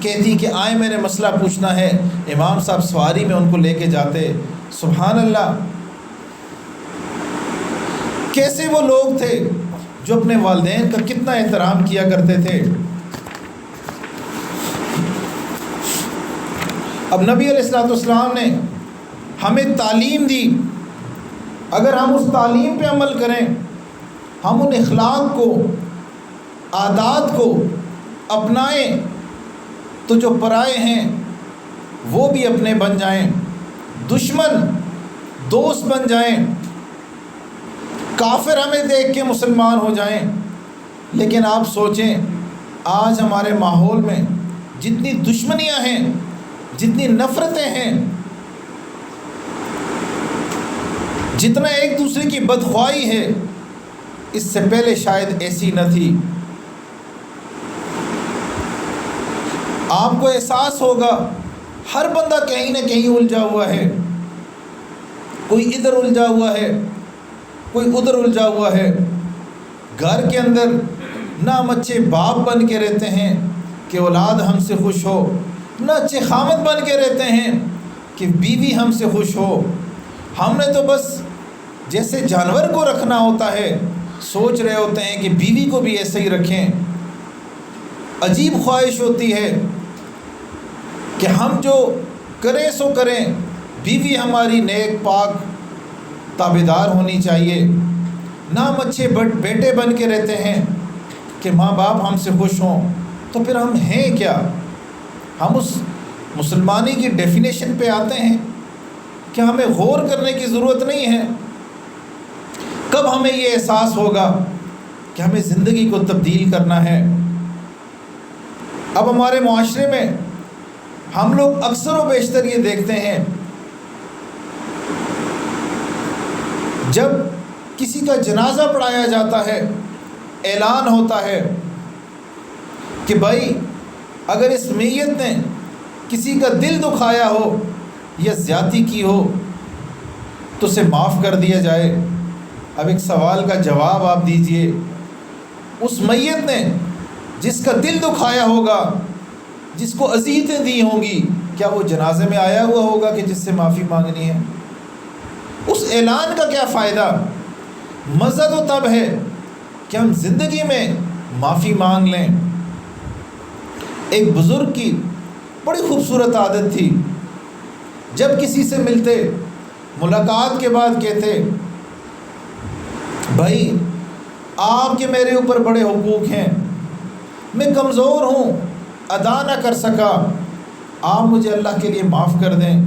کہتی کہ آئیں میں نے مسئلہ پوچھنا ہے، امام صاحب سواری میں ان کو لے کے جاتے۔ سبحان اللہ، کیسے وہ لوگ تھے جو اپنے والدین کا کتنا احترام کیا کرتے تھے۔ اب نبی علیہ السلام نے ہمیں تعلیم دی، اگر ہم اس تعلیم پہ عمل کریں، ہم ان اخلاق کو، عادات کو اپنائیں، تو جو پرائے ہیں وہ بھی اپنے بن جائیں، دشمن دوست بن جائیں، کافر ہمیں دیکھ کے مسلمان ہو جائیں۔ لیکن آپ سوچیں، آج ہمارے ماحول میں جتنی دشمنیاں ہیں، جتنی نفرتیں ہیں، جتنا ایک دوسرے کی بدخواہی ہے، اس سے پہلے شاید ایسی نہ تھی۔ آپ کو احساس ہوگا ہر بندہ کہیں نہ کہیں الجھا ہوا ہے، کوئی ادھر الجھا ہوا ہے، کوئی ادھر الجھا ہوا ہے۔ گھر کے اندر نہ ہم اچھے باپ بن کے رہتے ہیں کہ اولاد ہم سے خوش ہو، نہ اچھے خامد بن کے رہتے ہیں کہ بیوی ہم سے خوش ہو۔ ہم نے تو بس جیسے جانور کو رکھنا ہوتا ہے، سوچ رہے ہوتے ہیں کہ بیوی کو بھی ایسے ہی رکھیں۔ عجیب خواہش ہوتی ہے کہ ہم جو کریں سو کریں، بیوی ہماری نیک پاک تابعدار ہونی چاہیے۔ نہ ہم اچھے بیٹے بن کے رہتے ہیں کہ ماں باپ ہم سے خوش ہوں، تو پھر ہم ہیں کیا؟ ہم اس مسلمانی کی ڈیفینیشن پہ آتے ہیں کہ ہمیں غور کرنے کی ضرورت نہیں ہے۔ کب ہمیں یہ احساس ہوگا کہ ہمیں زندگی کو تبدیل کرنا ہے؟ اب ہمارے معاشرے میں ہم لوگ اکثر و بیشتر یہ دیکھتے ہیں، جب کسی کا جنازہ پڑھایا جاتا ہے، اعلان ہوتا ہے کہ بھائی اگر اس میت نے کسی کا دل دکھایا ہو یا زیادتی کی ہو تو اسے معاف کر دیا جائے۔ اب ایک سوال کا جواب آپ دیجئے، اس میت نے جس کا دل دکھایا ہوگا، جس کو اذیتیں دی ہوں گی، کیا وہ جنازے میں آیا ہوا ہوگا کہ جس سے معافی مانگنی ہے؟ اس اعلان کا کیا فائدہ؟ مزہ تو تب ہے کہ ہم زندگی میں معافی مانگ لیں۔ ایک بزرگ کی بڑی خوبصورت عادت تھی، جب کسی سے ملتے، ملاقات کے بعد کہتے، بھائی آپ کے میرے اوپر بڑے حقوق ہیں، میں کمزور ہوں، ادا نہ کر سکا، آپ مجھے اللہ کے لیے معاف کر دیں۔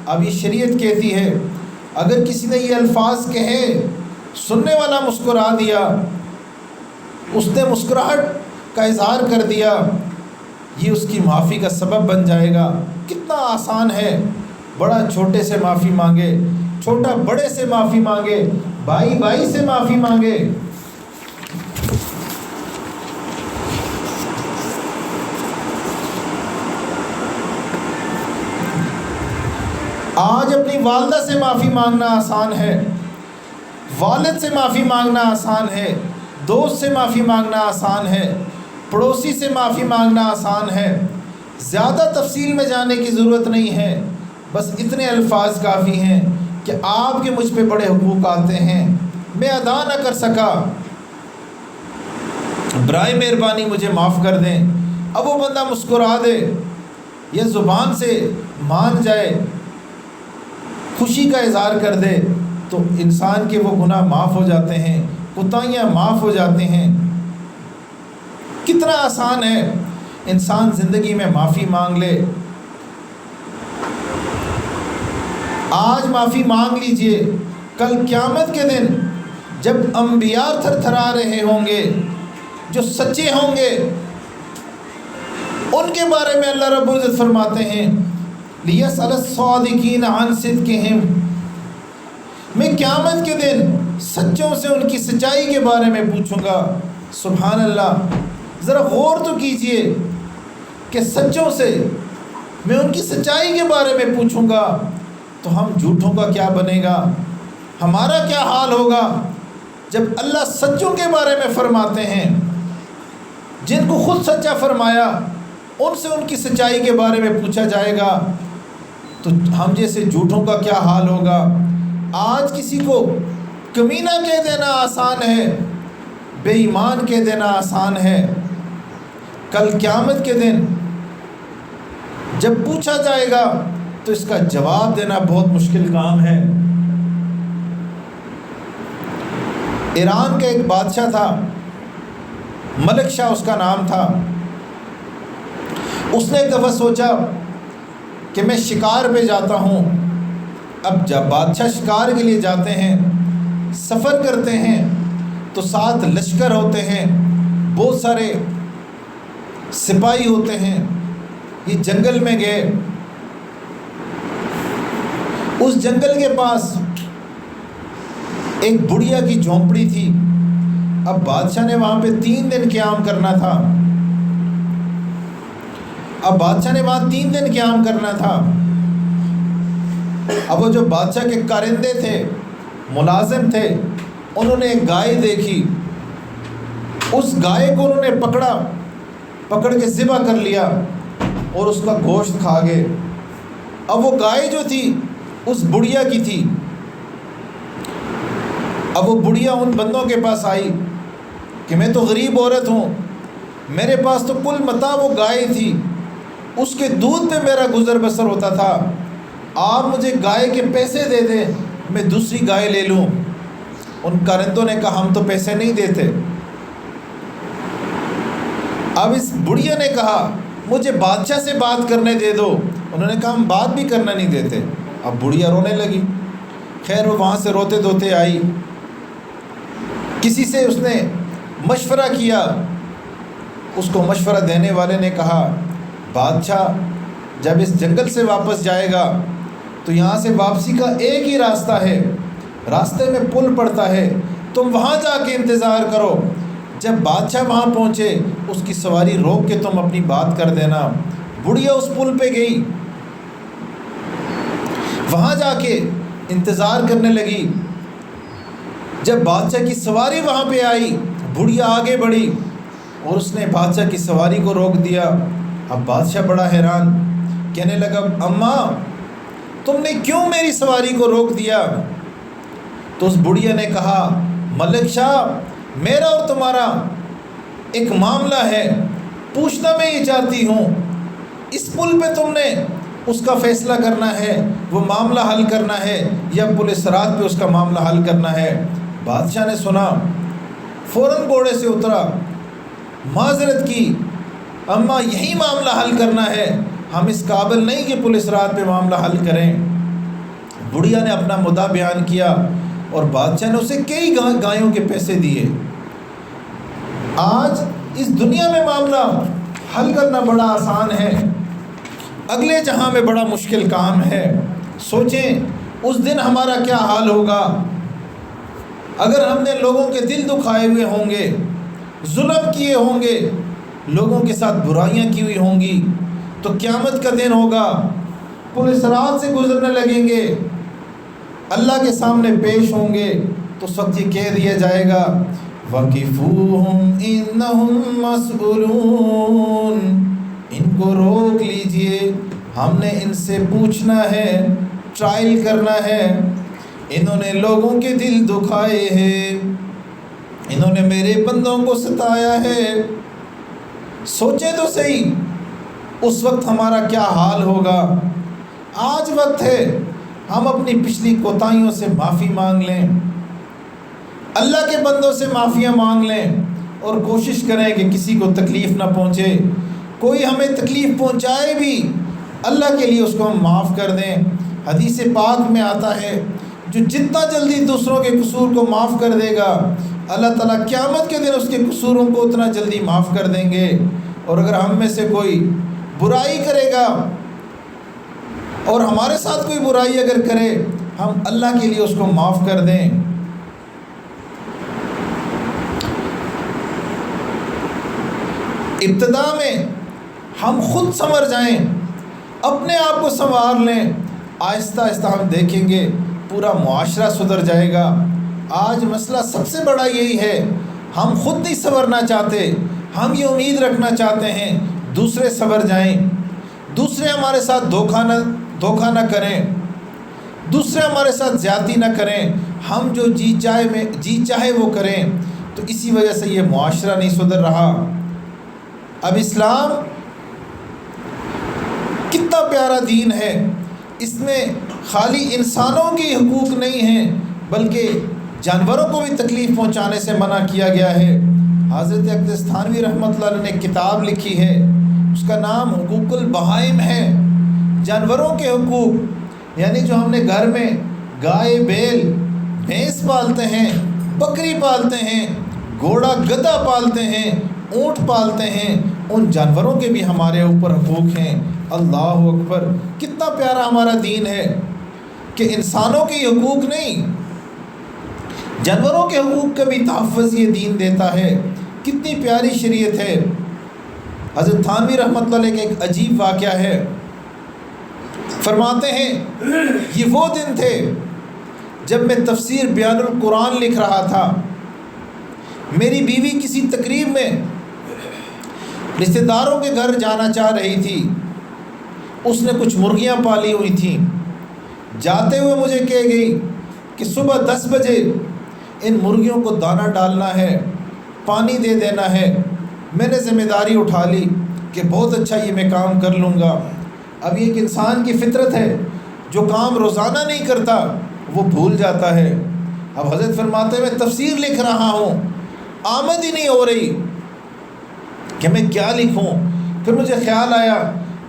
اب یہ شریعت کہتی ہے اگر کسی نے یہ الفاظ کہے، سننے والا مسکرا دیا، اس نے مسکراہٹ کا اظہار کر دیا، یہ اس کی معافی کا سبب بن جائے گا۔ کتنا آسان ہے، بڑا چھوٹے سے معافی مانگے، چھوٹا بڑے سے معافی مانگے، بھائی بھائی سے معافی مانگے۔ آج اپنی والدہ سے معافی مانگنا آسان ہے، والد سے معافی مانگنا آسان ہے، دوست سے معافی مانگنا آسان ہے، پڑوسی سے معافی مانگنا آسان ہے۔ زیادہ تفصیل میں جانے کی ضرورت نہیں ہے، بس اتنے الفاظ کافی ہیں کہ آپ کے مجھ پہ بڑے حقوق آتے ہیں، میں ادا نہ کر سکا، برائے مہربانی مجھے معاف کر دیں۔ اب وہ بندہ مسکرا دے یا زبان سے مان جائے، خوشی کا اظہار کر دے، تو انسان کے وہ گناہ معاف ہو جاتے ہیں، کوتاہیاں معاف ہو جاتے ہیں۔ کتنا آسان ہے انسان زندگی میں معافی مانگ لے۔ آج معافی مانگ لیجئے، کل قیامت کے دن جب انبیاء تھر تھرا رہے ہوں گے، جو سچے ہوں گے، ان کے بارے میں اللہ رب العزت فرماتے ہیں لِيَسْأَلَ الصَّادِقِينَ عَنْ صِدْقِهِمْ، میں قیامت کے دن سچوں سے ان کی سچائی کے بارے میں پوچھوں گا۔ سبحان اللہ، ذرا غور تو کیجئے کہ سچوں سے میں ان کی سچائی کے بارے میں پوچھوں گا تو ہم جھوٹوں کا کیا بنے گا، ہمارا کیا حال ہوگا جب اللہ سچوں کے بارے میں فرماتے ہیں، جن کو خود سچا فرمایا ان سے ان کی سچائی کے بارے میں پوچھا جائے گا تو ہم جیسے جھوٹوں کا کیا حال ہوگا۔ آج کسی کو کمینہ کہہ دینا آسان ہے، بے ایمان کہہ دینا آسان ہے، کل قیامت کے دن جب پوچھا جائے گا تو اس کا جواب دینا بہت مشکل کام ہے۔ ایران کا ایک بادشاہ تھا، ملک شاہ اس کا نام تھا۔ اس نے ایک دفعہ سوچا کہ میں شکار پہ جاتا ہوں۔ اب جب بادشاہ شکار کے لیے جاتے ہیں، سفر کرتے ہیں، تو ساتھ لشکر ہوتے ہیں، بہت سارے سپاہی ہوتے ہیں۔ یہ جنگل میں گئے، اس جنگل کے پاس ایک بڑھیا کی جھونپڑی تھی۔ اب بادشاہ نے وہاں پہ 3 دن قیام کرنا تھا۔ وہاں 3 دن قیام کرنا تھا۔ اب وہ جو بادشاہ کے کارندے تھے، ملازم تھے، انہوں نے ایک گائے دیکھی، اس گائے کو انہوں نے پکڑ کے ذبح کر لیا اور اس کا گوشت کھا گئے۔ اب وہ گائے جو تھی اس بڑھیا کی تھی۔ اب وہ بڑھیا ان بندوں کے پاس آئی کہ میں تو غریب عورت ہوں، میرے پاس تو کل متاع وہ گائے تھی، اس کے دودھ پہ میرا گزر بسر ہوتا تھا، آپ مجھے گائے کے پیسے دے دیں، میں دوسری گائے لے لوں۔ ان کارندوں نے کہا ہم تو پیسے نہیں دیتے۔ اب اس بڑھیا نے کہا مجھے بادشاہ سے بات کرنے دے دو۔ انہوں نے کہا ہم بات بھی کرنا نہیں دیتے۔ اب بڑھیا رونے لگی۔ خیر وہ وہاں سے روتے دھوتے آئی، کسی سے اس نے مشورہ کیا، اس کو مشورہ دینے والے نے کہا بادشاہ جب اس جنگل سے واپس جائے گا تو یہاں سے واپسی کا ایک ہی راستہ ہے، راستے میں پل پڑتا ہے، تم وہاں جا کے انتظار کرو، جب بادشاہ وہاں پہنچے اس کی سواری روک کے تم اپنی بات کر دینا۔ بڑھیا اس پل پہ گئی، وہاں جا کے انتظار کرنے لگی۔ جب بادشاہ کی سواری وہاں پہ آئی، بڑھیا آگے بڑھی اور اس نے بادشاہ کی سواری کو روک دیا۔ اب بادشاہ بڑا حیران، کہنے لگا اماں تم نے کیوں میری سواری کو روک دیا؟ تو اس بڑھیا نے کہا ملک شاہ میرا اور تمہارا ایک معاملہ ہے، پوچھنا میں یہ چاہتی ہوں، اس پل پہ تم نے اس کا فیصلہ کرنا ہے، وہ معاملہ حل کرنا ہے، یا پل صراط پہ اس کا معاملہ حل کرنا ہے؟ بادشاہ نے سنا فوراً گھوڑے سے اترا، معذرت کی، اماں یہی معاملہ حل کرنا ہے، ہم اس قابل نہیں کہ پولیس رات پہ معاملہ حل کریں۔ بڑھیا نے اپنا مدعا بیان کیا اور بادشاہ نے اسے کئی گایوں کے پیسے دیے۔ آج اس دنیا میں معاملہ حل کرنا بڑا آسان ہے، اگلے جہاں میں بڑا مشکل کام ہے۔ سوچیں اس دن ہمارا کیا حال ہوگا اگر ہم نے لوگوں کے دل دکھائے ہوئے ہوں گے، ظلم کیے ہوں گے، لوگوں کے ساتھ برائیاں کی ہوئی ہوں گی، تو قیامت کا دن ہوگا، پولیس رات سے گزرنے لگیں گے، اللہ کے سامنے پیش ہوں گے تو سب یہ کہہ دیا جائے گا وَقِفُوهُمْ إِنَّهُمْ مَسْئُولُونَ، ان کو روک لیجئے، ہم نے ان سے پوچھنا ہے، ٹرائل کرنا ہے، انہوں نے لوگوں کے دل دکھائے ہیں، انہوں نے میرے بندوں کو ستایا ہے۔ سوچیں تو صحیح اس وقت ہمارا کیا حال ہوگا۔ آج وقت ہے ہم اپنی پچھلی کوتاہیوں سے معافی مانگ لیں، اللہ کے بندوں سے معافیاں مانگ لیں اور کوشش کریں کہ کسی کو تکلیف نہ پہنچے، کوئی ہمیں تکلیف پہنچائے بھی اللہ کے لیے اس کو ہم معاف کر دیں۔ حدیث پاک میں آتا ہے جو جتنا جلدی دوسروں کے قصور کو معاف کر دے گا اللہ تعالیٰ قیامت کے دن اس کے قصوروں کو اتنا جلدی معاف کر دیں گے۔ اور اگر ہم میں سے کوئی برائی کرے گا اور ہمارے ساتھ کوئی برائی اگر کرے، ہم اللہ کے لیے اس کو معاف کر دیں۔ ابتدا میں ہم خود سنور جائیں، اپنے آپ کو سنوار لیں، آہستہ آہستہ ہم دیکھیں گے پورا معاشرہ سدھر جائے گا۔ آج مسئلہ سب سے بڑا یہی ہے، ہم خود نہیں سنورنا چاہتے، ہم یہ امید رکھنا چاہتے ہیں دوسرے سنور جائیں، دوسرے ہمارے ساتھ دھوکہ نہ کریں، دوسرے ہمارے ساتھ زیادتی نہ کریں، ہم جو جی چاہے وہ کریں۔ تو اسی وجہ سے یہ معاشرہ نہیں سدھر رہا۔ اب اسلام کتنا پیارا دین ہے، اس میں خالی انسانوں کے حقوق نہیں ہیں بلکہ جانوروں کو بھی تکلیف پہنچانے سے منع کیا گیا ہے۔ حضرت اقدس تھانوی رحمۃ اللہ علیہ نے کتاب لکھی ہے، اس کا نام حقوق البہائم ہے، جانوروں کے حقوق، یعنی جو ہم نے گھر میں گائے، بیل، بھینس پالتے ہیں، بکری پالتے ہیں، گھوڑا گدھا پالتے ہیں، اونٹ پالتے ہیں، ان جانوروں کے بھی ہمارے اوپر حقوق ہیں۔ اللہ اکبر، کتنا پیارا ہمارا دین ہے کہ انسانوں کے حقوق نہیں، جانوروں کے حقوق کا بھی تحفظ یہ دین دیتا ہے۔ کتنی پیاری شریعت ہے۔ حضرت تھانوی رحمۃ اللہ علیہ کا ایک عجیب واقعہ ہے، فرماتے ہیں یہ وہ دن تھے جب میں تفسیر بیان القرآن لکھ رہا تھا، میری بیوی کسی تقریب میں رشتہ داروں کے گھر جانا چاہ رہی تھی، اس نے کچھ مرغیاں پالی ہوئی تھیں، جاتے ہوئے مجھے کہہ گئی کہ صبح 10 بجے ان مرغیوں کو دانہ ڈالنا ہے، پانی دے دینا ہے۔ میں نے ذمہ داری اٹھا لی کہ بہت اچھا یہ میں کام کر لوں گا۔ اب یہ ایک انسان کی فطرت ہے، جو کام روزانہ نہیں کرتا وہ بھول جاتا ہے۔ اب حضرت فرماتے میں تفسیر لکھ رہا ہوں، آمد ہی نہیں ہو رہی کہ میں کیا لکھوں۔ پھر مجھے خیال آیا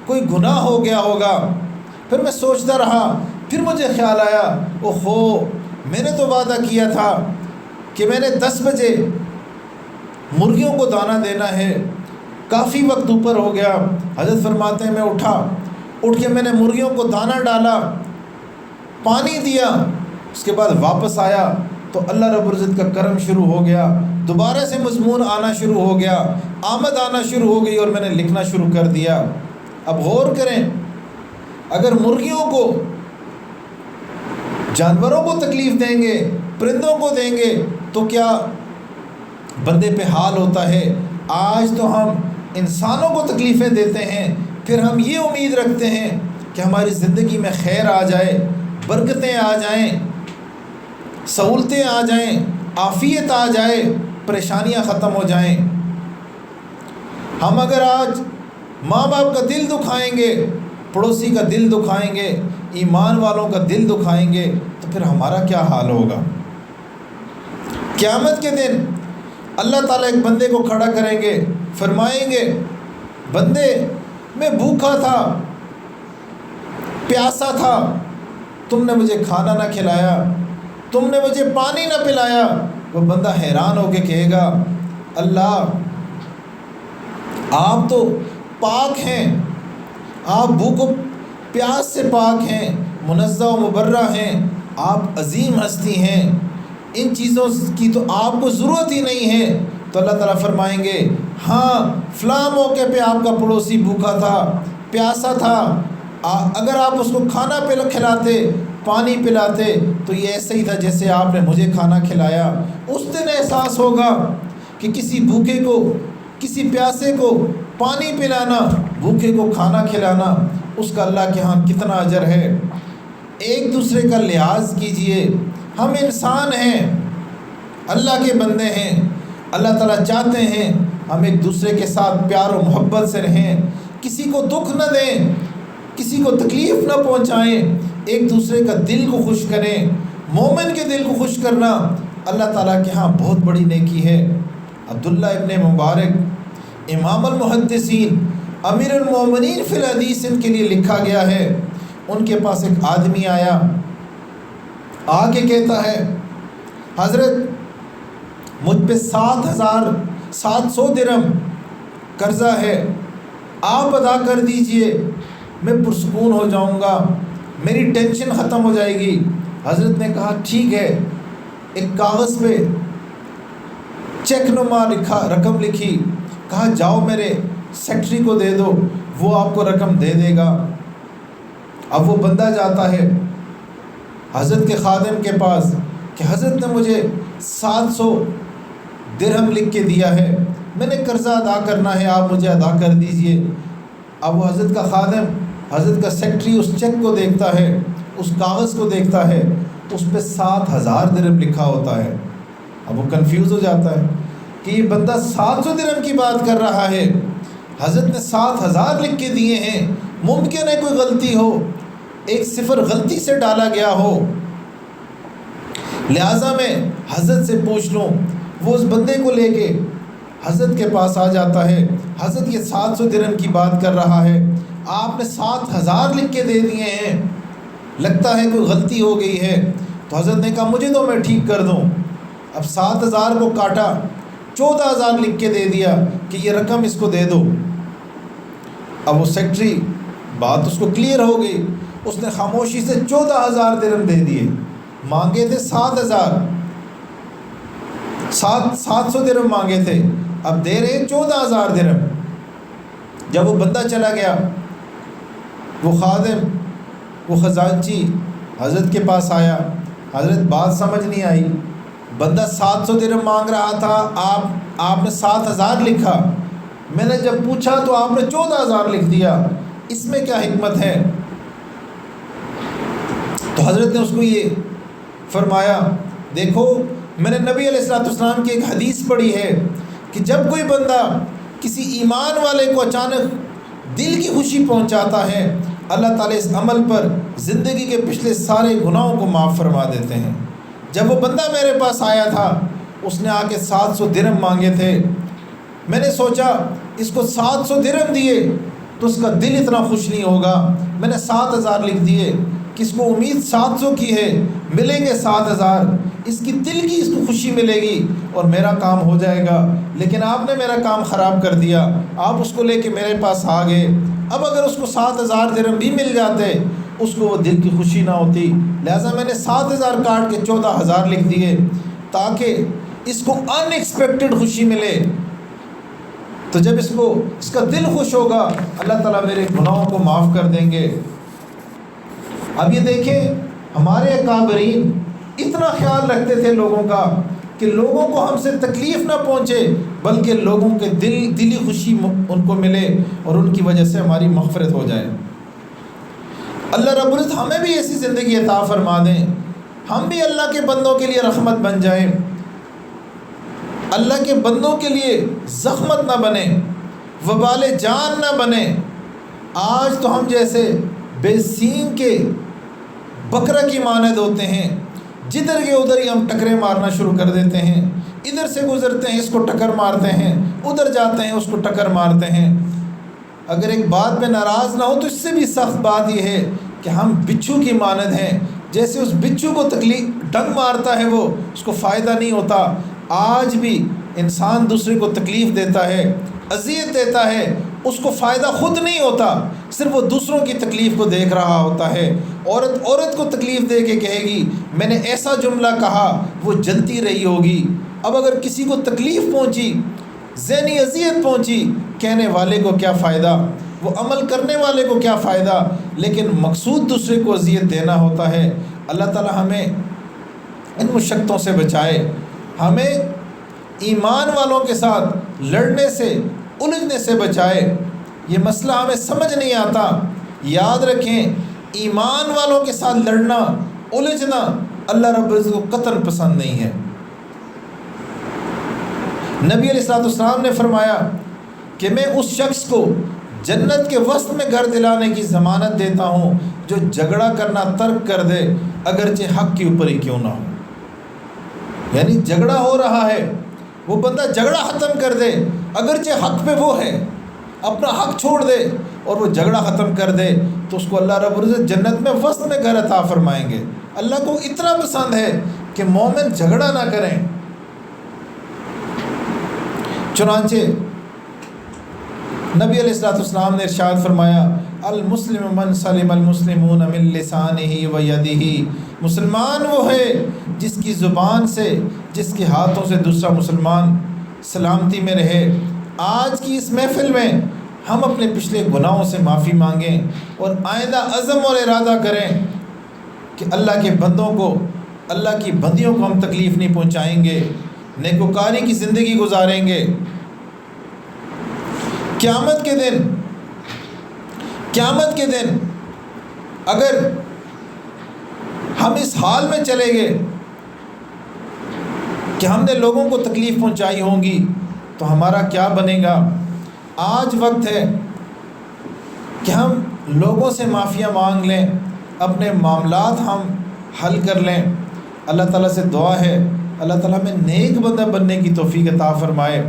کوئی گناہ ہو گیا ہوگا، پھر میں سوچتا رہا، پھر مجھے خیال آیا اوہو میں نے تو وعدہ کیا تھا کہ میں نے 10 بجے مرغیوں کو دانہ دینا ہے، کافی وقت اوپر ہو گیا۔ حضرت فرماتے ہیں میں اٹھ کے میں نے مرغیوں کو دانہ ڈالا، پانی دیا، اس کے بعد واپس آیا تو اللہ رب العزت کا کرم شروع ہو گیا، دوبارہ سے مضمون آنا شروع ہو گیا، آمد آنا شروع ہو گئی اور میں نے لکھنا شروع کر دیا۔ اب غور کریں، اگر مرغیوں کو، جانوروں کو تکلیف دیں گے، پرندوں کو دیں گے تو کیا بندے پہ حال ہوتا ہے۔ آج تو ہم انسانوں کو تکلیفیں دیتے ہیں، پھر ہم یہ امید رکھتے ہیں کہ ہماری زندگی میں خیر آ جائے، برکتیں آ جائیں، سہولتیں آ جائیں، عافیت آ جائے، پریشانیاں ختم ہو جائیں۔ ہم اگر آج ماں باپ کا دل دکھائیں گے، پڑوسی کا دل دکھائیں گے، ایمان والوں کا دل دکھائیں گے تو پھر ہمارا کیا حال ہوگا۔ قیامت کے دن اللہ تعالیٰ ایک بندے کو کھڑا کریں گے، فرمائیں گے بندے میں بھوکا تھا، پیاسا تھا، تم نے مجھے کھانا نہ کھلایا، تم نے مجھے پانی نہ پلایا۔ وہ بندہ حیران ہو کے کہے گا اللہ آپ تو پاک ہیں، آپ بھوک و پیاس سے پاک ہیں، منزہ و مبرہ ہیں، آپ عظیم ہستی ہیں، ان چیزوں کی تو آپ کو ضرورت ہی نہیں ہے۔ تو اللہ تعالیٰ فرمائیں گے ہاں فلاں موقع پہ آپ کا پڑوسی بھوکا تھا، پیاسا تھا، اگر آپ اس کو کھانا کھلاتے، پانی پلاتے تو یہ ایسا ہی تھا جیسے آپ نے مجھے کھانا کھلایا۔ اس دن احساس ہوگا کہ کسی بھوکے کو، کسی پیاسے کو پانی پلانا، بھوکے کو کھانا کھلانا، اس کا اللہ کے ہاں کتنا اجر ہے۔ ایک دوسرے کا لحاظ کیجئے، ہم انسان ہیں، اللہ کے بندے ہیں، اللہ تعالیٰ چاہتے ہیں ہم ایک دوسرے کے ساتھ پیار و محبت سے رہیں، کسی کو دکھ نہ دیں، کسی کو تکلیف نہ پہنچائیں، ایک دوسرے کا دل کو خوش کریں۔ مومن کے دل کو خوش کرنا اللہ تعالیٰ کے ہاں بہت بڑی نیکی ہے۔ عبداللہ ابن مبارک امام المحدثین امیر المومنین فی الحدیث ان کے لیے لکھا گیا ہے، ان کے پاس ایک آدمی آیا، آ کے کہتا ہے حضرت مجھ پہ 7,700 درہم قرضہ ہے، آپ ادا کر دیجئے، میں پرسکون ہو جاؤں گا، میری ٹینشن ختم ہو جائے گی۔ حضرت نے کہا ٹھیک ہے، ایک کاغذ پہ چیک نما لکھا، رقم لکھی، کہا جاؤ میرے سیکٹری کو دے دو، وہ آپ کو رقم دے دے گا۔ اب وہ بندہ جاتا ہے حضرت کے خادم کے پاس کہ حضرت نے مجھے 700 درہم لکھ کے دیا ہے، میں نے قرضہ ادا کرنا ہے، آپ مجھے ادا کر دیجئے۔ اب وہ حضرت کا خادم، حضرت کا سیکٹری اس چیک کو دیکھتا ہے، اس کاغذ کو دیکھتا ہے، اس پہ 7,000 درہم لکھا ہوتا ہے۔ اب وہ کنفیوز ہو جاتا ہے کہ یہ بندہ 700 درہم کی بات کر رہا ہے، حضرت نے 7,000 لکھ کے دیے ہیں، ممکن ہے کوئی غلطی ہو، ایک صفر غلطی سے ڈالا گیا ہو، لہٰذا میں حضرت سے پوچھ لوں۔ وہ اس بندے کو لے کے حضرت کے پاس آ جاتا ہے، حضرت یہ 700 درہم کی بات کر رہا ہے، آپ نے 7,000 لکھ کے دے دیے ہیں، لگتا ہے کوئی غلطی ہو گئی ہے۔ تو حضرت نے کہا مجھے تو میں ٹھیک کر دوں۔ اب 7,000 کو کاٹا، 14,000 لکھ کے دے دیا کہ یہ رقم اس کو دے دو۔ اب وہ سیکٹری، بات اس کو کلیئر ہو گئی، اس نے خاموشی سے 14,000 درہم دے دیے، مانگے تھے 7,000، 700 درہم مانگے تھے، اب دے رہے 14,000 درہم۔ جب وہ بندہ چلا گیا، وہ خادم، وہ خزانچی حضرت کے پاس آیا، حضرت بات سمجھ نہیں آئی، بندہ 700 درہم مانگ رہا تھا، آپ نے 7,000 لکھا، میں نے جب پوچھا تو آپ نے 14,000 لکھ دیا، اس میں کیا حکمت ہے؟ تو حضرت نے اس کو یہ فرمایا دیکھو میں نے نبی علیہ السلام کی ایک حدیث پڑھی ہے کہ جب کوئی بندہ کسی ایمان والے کو اچانک دل کی خوشی پہنچاتا ہے، اللہ تعالیٰ اس عمل پر زندگی کے پچھلے سارے گناہوں کو معاف فرما دیتے ہیں۔ جب وہ بندہ میرے پاس آیا تھا، اس نے آ کے 700 درہم مانگے تھے، میں نے سوچا اس کو 700 درہم دیے تو اس کا دل اتنا خوش نہیں ہوگا، میں نے 7,000 لکھ دیے، کس کو امید 700 کی ہے، ملیں گے 7,000، اس کی دل کی اس کو خوشی ملے گی اور میرا کام ہو جائے گا، لیکن آپ نے میرا کام خراب کر دیا، آپ اس کو لے کے میرے پاس آ گئے۔ اب اگر اس کو 7,000 درہم بھی مل جاتے، اس کو وہ دل کی خوشی نہ ہوتی، لہٰذا میں نے 7,000 کاٹ کے 14,000 لکھ دیے تاکہ اس کو ان ایکسپیکٹڈ خوشی ملے۔ تو جب اس کا دل خوش ہوگا، اللہ تعالیٰ میرے گناہوں کو معاف کر دیں گے۔ اب یہ دیکھیں ہمارے اکابرین اتنا خیال رکھتے تھے لوگوں کا کہ لوگوں کو ہم سے تکلیف نہ پہنچے، بلکہ لوگوں کے دلی خوشی ان کو ملے اور ان کی وجہ سے ہماری مغفرت ہو جائے۔ اللہ رب العزت ہمیں بھی ایسی زندگی عطا فرما دیں، ہم بھی اللہ کے بندوں کے لیے رحمت بن جائیں، اللہ کے بندوں کے لیے زحمت نہ بنے، وبال جان نہ بنے۔ آج تو ہم جیسے بے سین کے بکرا کی مانند ہوتے ہیں، جدھر کے ادھر ہی ہم ٹکرے مارنا شروع کر دیتے ہیں، ادھر سے گزرتے ہیں اس کو ٹکر مارتے ہیں، ادھر جاتے ہیں اس کو ٹکر مارتے ہیں۔ اگر ایک بات پہ ناراض نہ ہو تو اس سے بھی سخت بات یہ ہے کہ ہم بچھو کی مانند ہیں، جیسے اس بچھو کو تکلیف ڈنگ مارتا ہے وہ اس کو فائدہ نہیں ہوتا، آج بھی انسان دوسرے کو تکلیف دیتا ہے، اذیت دیتا ہے، اس کو فائدہ خود نہیں ہوتا، صرف وہ دوسروں کی تکلیف کو دیکھ رہا ہوتا ہے۔ عورت کو تکلیف دے کے کہے گی میں نے ایسا جملہ کہا، وہ جلتی رہی ہوگی۔ اب اگر کسی کو تکلیف پہنچی، ذہنی اذیت پہنچی، کہنے والے کو کیا فائدہ، وہ عمل کرنے والے کو کیا فائدہ، لیکن مقصود دوسرے کو اذیت دینا ہوتا ہے۔ اللہ تعالی ہمیں ان مشقتوں سے بچائے، ہمیں ایمان والوں کے ساتھ لڑنے سے، الجھنے سے بچائے۔ یہ مسئلہ ہمیں سمجھ نہیں آتا، یاد رکھیں ایمان والوں کے ساتھ لڑنا، الجھنا اللہ رب العزت کو قطعاً پسند نہیں ہے۔ نبی علیہ السلام نے فرمایا کہ میں اس شخص کو جنت کے وسط میں گھر دلانے کی ضمانت دیتا ہوں جو جھگڑا کرنا ترک کر دے، اگرچہ حق کے اوپر ہی کیوں نہ ہو۔ یعنی جھگڑا ہو رہا ہے، وہ بندہ جھگڑا ختم کر دے، اگرچہ حق پہ وہ ہے، اپنا حق چھوڑ دے اور وہ جھگڑا ختم کر دے تو اس کو اللہ رب العزت جنت میں وسط میں گھر عطا فرمائیں گے۔ اللہ کو اتنا پسند ہے کہ مومن جھگڑا نہ کریں۔ چنانچہ نبی علیہ السلام نے ارشاد فرمایا المسلم من سلم المسلمون من لسانہ و یدہ، مسلمان وہ ہے جس کی زبان سے، جس کے ہاتھوں سے دوسرا مسلمان سلامتی میں رہے۔ آج کی اس محفل میں ہم اپنے پچھلے گناہوں سے معافی مانگیں اور آئندہ عزم اور ارادہ کریں کہ اللہ کے بندوں کو، اللہ کی بندیوں کو ہم تکلیف نہیں پہنچائیں گے، نیکوکاری کی زندگی گزاریں گے۔ قیامت کے دن اگر ہم اس حال میں چلے گئے کہ ہم نے لوگوں کو تکلیف پہنچائی ہوں گی تو ہمارا کیا بنے گا؟ آج وقت ہے کہ ہم لوگوں سے معافیاں مانگ لیں، اپنے معاملات ہم حل کر لیں۔ اللہ تعالیٰ سے دعا ہے اللہ تعالیٰ ہمیں نیک بندہ بننے کی توفیق عطا فرمائے،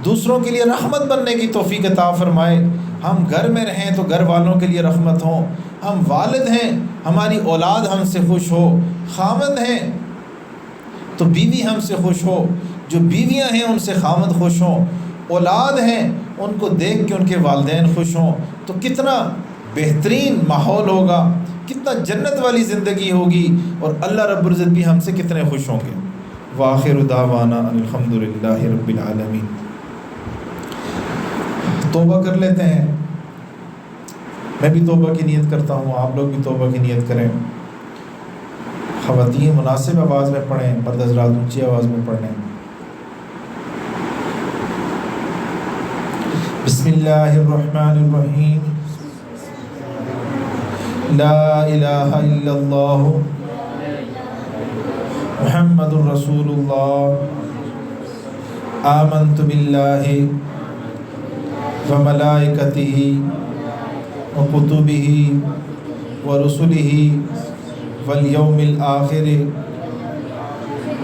دوسروں کے لیے رحمت بننے کی توفیق عطا فرمائے۔ ہم گھر میں رہیں تو گھر والوں کے لیے رحمت ہوں، ہم والد ہیں ہماری اولاد ہم سے خوش ہو، خاوند ہیں تو بیوی ہم سے خوش ہو، جو بیویاں ہیں ان سے خاوند خوش ہوں، اولاد ہیں ان کو دیکھ کے ان کے والدین خوش ہوں، تو کتنا بہترین ماحول ہوگا، کتنا جنت والی زندگی ہوگی، اور اللہ رب العزت بھی ہم سے کتنے خوش ہوں گے۔ وآخر دعوانا الحمدللہ رب العالمین۔ توبہ کر لیتے ہیں، میں بھی توبہ کی نیت کرتا ہوں، آپ لوگ بھی توبہ کی نیت کریں۔ خواتین مناسب آواز میں پڑھیں، مرد حضرات اونچی آواز میں پڑھیں۔ بسم اللہ الرحمن الرحیم، لا الہ الا اللہ محمد رسول اللہ، آمنت باللہ وملائکتہ وکتبہ ورسلہ والیوم الآخر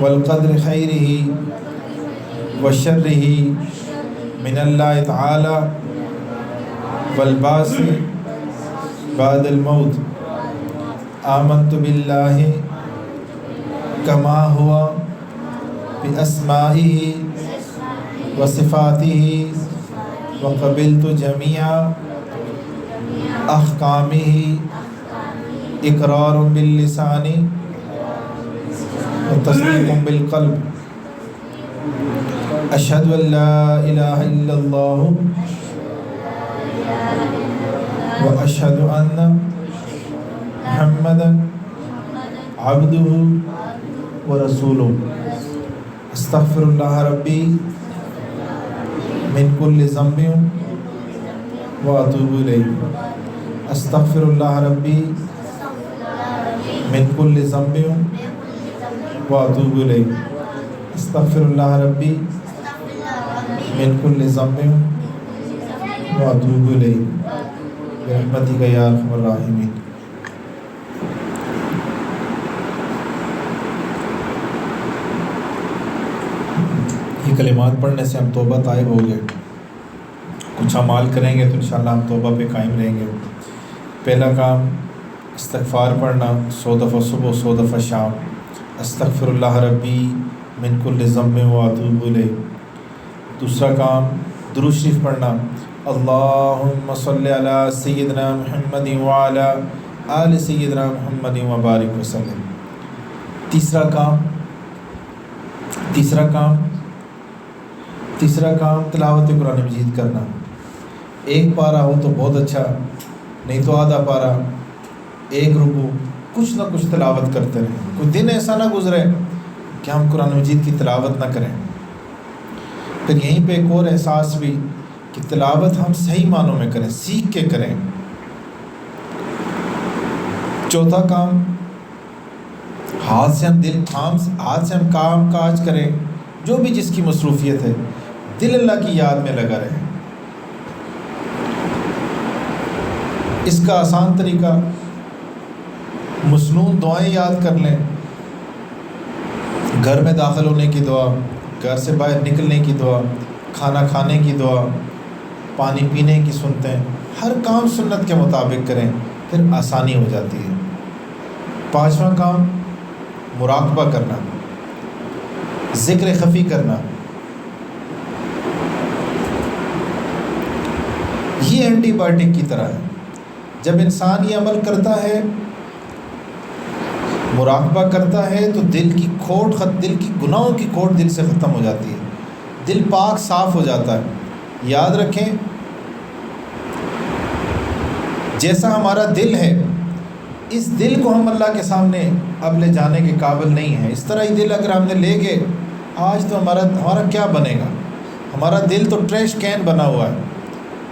والقدر خیرہ وشرہ من اللہ تعالی والبعث بعد الموت، آمنت باللہ کما ہوا باسمائہ وصفاتہ وقبلت جمیع احکامہ اقرار باللسان وتصدیق بالقلب، اشہد ان لا الہ الا اللہ واشہد ان محمدا عبدہ ورسولہ، استغفر اللہ ربی من کل ذنب واتوب الیہ، استغفر اللہ ربی من کل ذنب واتوب الیہ، استغفر اللہ ربی من کل ذنب واتوب الیہ برحمتک یا ارحم الراحمین۔ یہ کلمات پڑھنے سے ہم توبہ طائب ہو گئے، کچھ اعمال کریں گے تو انشاءاللہ ہم توبہ پہ قائم رہیں گے۔ پہلا کام استغفار پڑھنا 100 دفعہ صبح 100 دفعہ شام، استغفر اللہ ربی من کل ذنب و اتوب الیہ۔ دوسرا کام درود شریف پڑھنا، اللہم صلی علی سیدنا محمد وعلی آل سیدنا محمد وبارک وسلم۔ تیسرا کام تلاوت قرآن مجید کرنا، ایک پارہ ہو تو بہت اچھا، نہیں تو آدھا پارہ، ایک رکوع، کچھ نہ کچھ تلاوت کرتے رہیں۔ کوئی دن ایسا نہ گزرے کہ ہم قرآن مجید کی تلاوت نہ کریں۔ پھر یہیں پہ ایک اور احساس بھی کہ تلاوت ہم صحیح معنوں میں کریں، سیکھ کے کریں۔ چوتھا کام ہاتھ سے ہم کام کاج کریں، جو بھی جس کی مصروفیت ہے، دل اللہ کی یاد میں لگا رہے۔ اس کا آسان طریقہ مسنون دعائیں یاد کر لیں، گھر میں داخل ہونے کی دعا، گھر سے باہر نکلنے کی دعا، کھانا کھانے کی دعا، پانی پینے کی سنتیں، ہر کام سنت کے مطابق کریں، پھر آسانی ہو جاتی ہے۔ پانچواں کام مراقبہ کرنا، ذکر خفی کرنا۔ یہ اینٹی بایوٹک کی طرح ہے، جب انسان یہ عمل کرتا ہے، مراقبہ کرتا ہے، تو دل کی گناہوں کی کھوٹ دل سے ختم ہو جاتی ہے، دل پاک صاف ہو جاتا ہے۔ یاد رکھیں، جیسا ہمارا دل ہے، اس دل کو ہم اللہ کے سامنے اب لے جانے کے قابل نہیں ہیں۔ اس طرح ہی دل اگر ہم نے لے گئے آج، تو ہمارا کیا بنے گا؟ ہمارا دل تو ٹریش کین بنا ہوا ہے،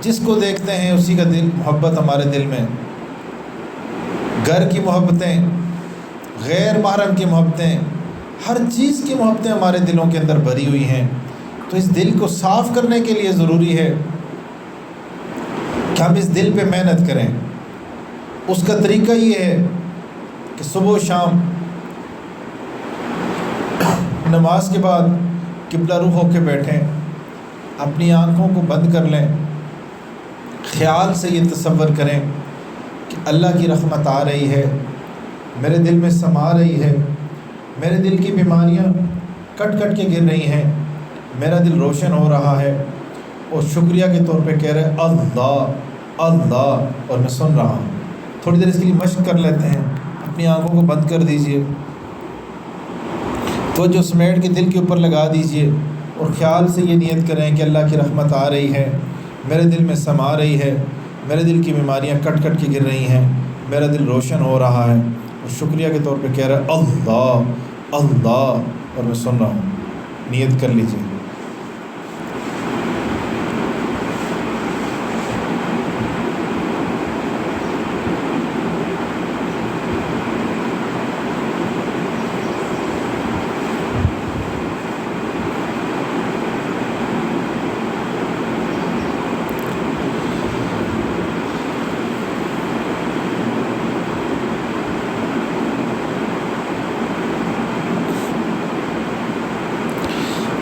جس کو دیکھتے ہیں اسی کا دل محبت ہمارے دل میں، گھر کی محبتیں، غیر محرم کی محبتیں، ہر چیز کی محبتیں ہمارے دلوں کے اندر بھری ہوئی ہیں۔ تو اس دل کو صاف کرنے کے لیے ضروری ہے کہ ہم اس دل پہ محنت کریں۔ اس کا طریقہ یہ ہے کہ صبح و شام نماز کے بعد قبلہ رخ ہو کے بیٹھیں، اپنی آنکھوں کو بند کر لیں، خیال سے یہ تصور کریں کہ اللہ کی رحمت آ رہی ہے، میرے دل میں سما رہی ہے، میرے دل کی بیماریاں کٹ کٹ کے گر رہی ہیں، میرا دل روشن ہو رہا ہے، اور شکریہ کے طور پہ کہہ رہے اللہ اللہ، اور میں سن رہا ہوں۔ تھوڑی دیر اس کے لیے مشق کر لیتے ہیں، اپنی آنکھوں کو بند کر دیجئے، توجہ سمیٹ کے دل کے اوپر لگا دیجئے، اور خیال سے یہ نیت کریں کہ اللہ کی رحمت آ رہی ہے، میرے دل میں سما رہی ہے، میرے دل کی بیماریاں کٹ کٹ کے گر رہی ہیں، میرا دل روشن ہو رہا ہے، اور شکریہ کے طور پہ کہہ رہا ہے اللہ اللہ، اور میں سن رہا ہوں۔ نیت کر لیجئے۔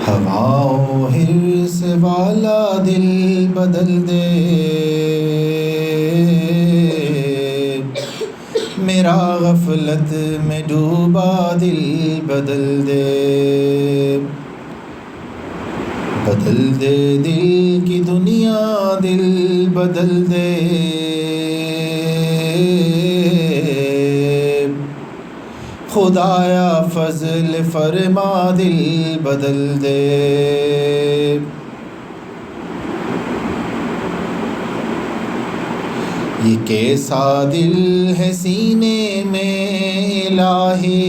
ہوا و حرص والا دل بدل دے، میرا غفلت میں ڈوبا دل بدل دے، بدل دے دل کی دنیا، دل بدل دے، خدایا فضل فرما دل بدل دے۔ یہ کیسا دل ہے سینے میں الہی،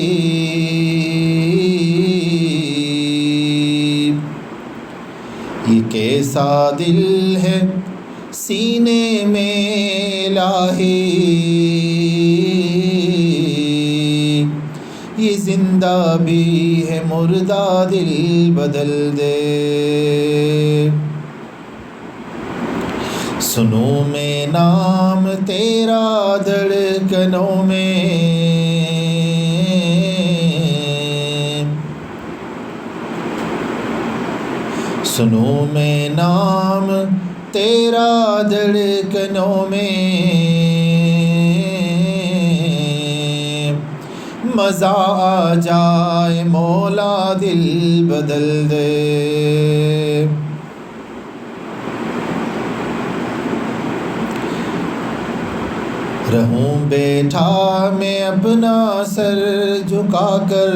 یہ کیسا دل ہے سینے میں الہی، یہ زندہ بھی ہے مردہ دل بدل دے۔ سنوں میں نام تیرا دھڑکنوں میں، سنوں میں نام تیرا دھڑکنوں میں، مزہ آ جائے مولا دل بدل دے۔ رہوں بیٹھا میں اپنا سر جھکا کر،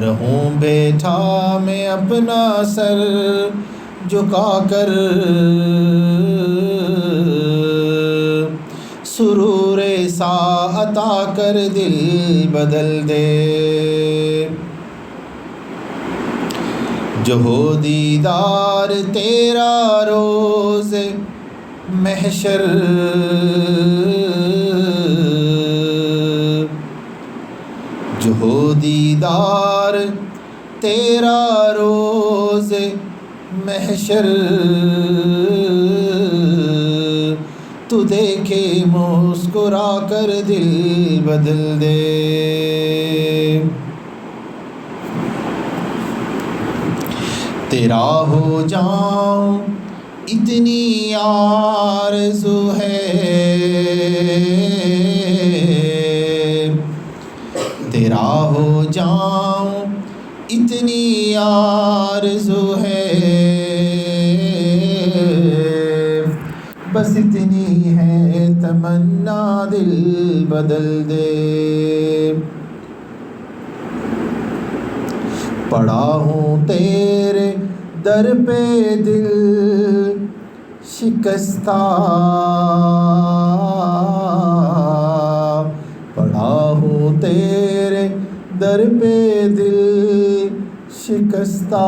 رہوں بیٹھا میں اپنا سر جھکا کر، سرور سا عطا کر دل بدل دے۔ جو ہو دیدار تیرا روز محشر، جو ہو دیدار تیرا روز محشر، تو دیکھے مسکرا کر دل بدل دے۔ تیرا ہو جاؤں اتنی آرزو ہے، تیرا ہو جاؤں اتنی آرزو ہے، بس اتنی ہے تمنا دل بدل دے۔ پڑا ہوں تیرے در پہ دل شکستہ، پڑا ہوں تیرے در پہ دل شکستہ،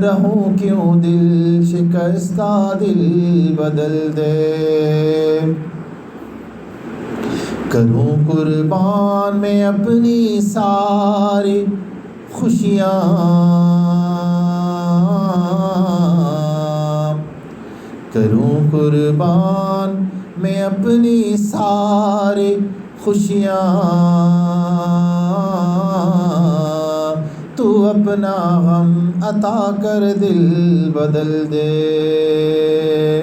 رہوں کیوں دل شکستہ دل بدل دے۔ کروں قربان میں اپنی ساری خوشیاں، کروں قربان میں اپنی ساری خوشیاں، تو اپنا غم عطا کر دل بدل دے۔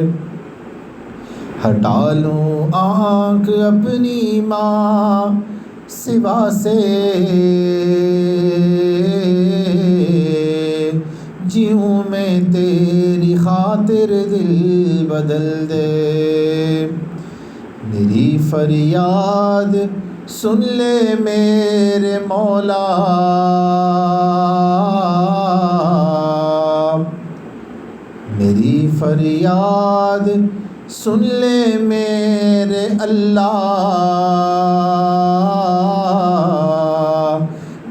ہٹا لوں آنکھ اپنی ماں سوا سے، جیوں میں تیری خاطر دل بدل دے۔ میری فریاد سن لے میرے مولا، میری فریاد سن لے میرے اللہ،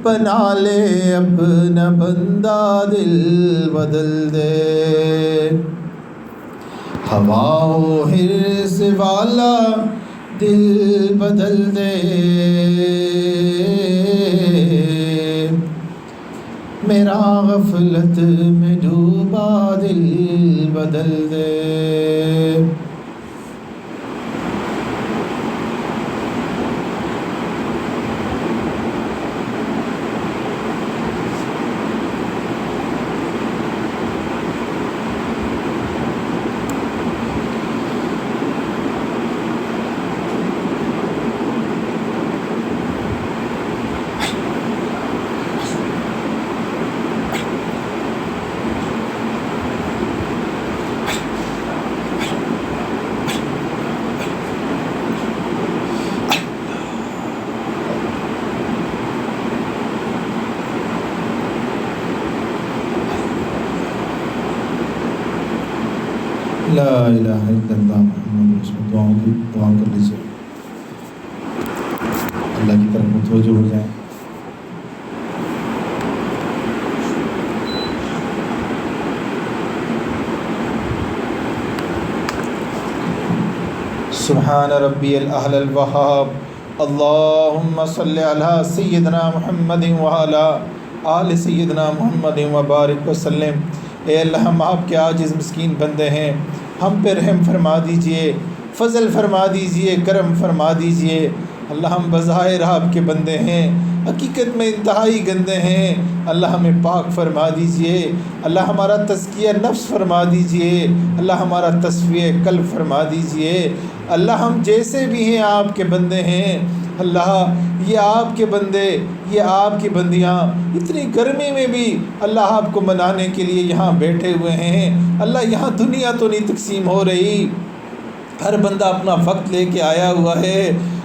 بنا لے اپنا بندہ دل بدل دے۔ ہوا و حرص والا دل بدل دے، میرا غفلت میں ڈوبا دل بدل دے۔ لا الہ الا اللہ محمد رسول اللہ۔ دعا کر لیجیے، اللہ کی طرف متوجہ ہو جائیں۔ سبحان ربی الاعلی الوہاب، اللہم صلی علی سیدنا محمد وعلی آل سیدنا محمد وبارک وسلم۔ اے اللہ، ہم آپ کے عاجز مسکین بندے ہیں، ہم پہ رحم فرما دیجئے، فضل فرما دیجئے، کرم فرما دیجئے۔ اللہ ہم بظاہر آپ کے بندے ہیں، حقیقت میں انتہائی گندے ہیں۔ اللہ ہمیں پاک فرما دیجئے، اللہ ہمارا تزکیہ نفس فرما دیجئے، اللہ ہمارا تصفیہ قلب فرما دیجئے۔ اللہ ہم جیسے بھی ہیں آپ کے بندے ہیں، اللہ یہ آپ کے بندے، یہ آپ کی بندیاں اتنی گرمی میں بھی اللہ آپ کو منانے کے لیے یہاں بیٹھے ہوئے ہیں۔ اللہ یہاں دنیا تو نہیں تقسیم ہو رہی، ہر بندہ اپنا وقت لے کے آیا ہوا ہے۔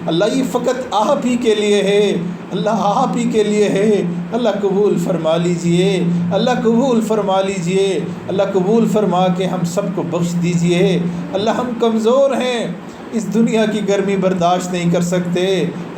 اللہ یہ فقط آپ ہی کے لیے ہے، اللہ آپ ہی کے لیے ہے۔ اللہ قبول فرما لیجئے، اللہ قبول فرما لیجئے، اللہ قبول فرما کے ہم سب کو بخش دیجئے۔ اللہ ہم کمزور ہیں، اس دنیا کی گرمی برداشت نہیں کر سکتے۔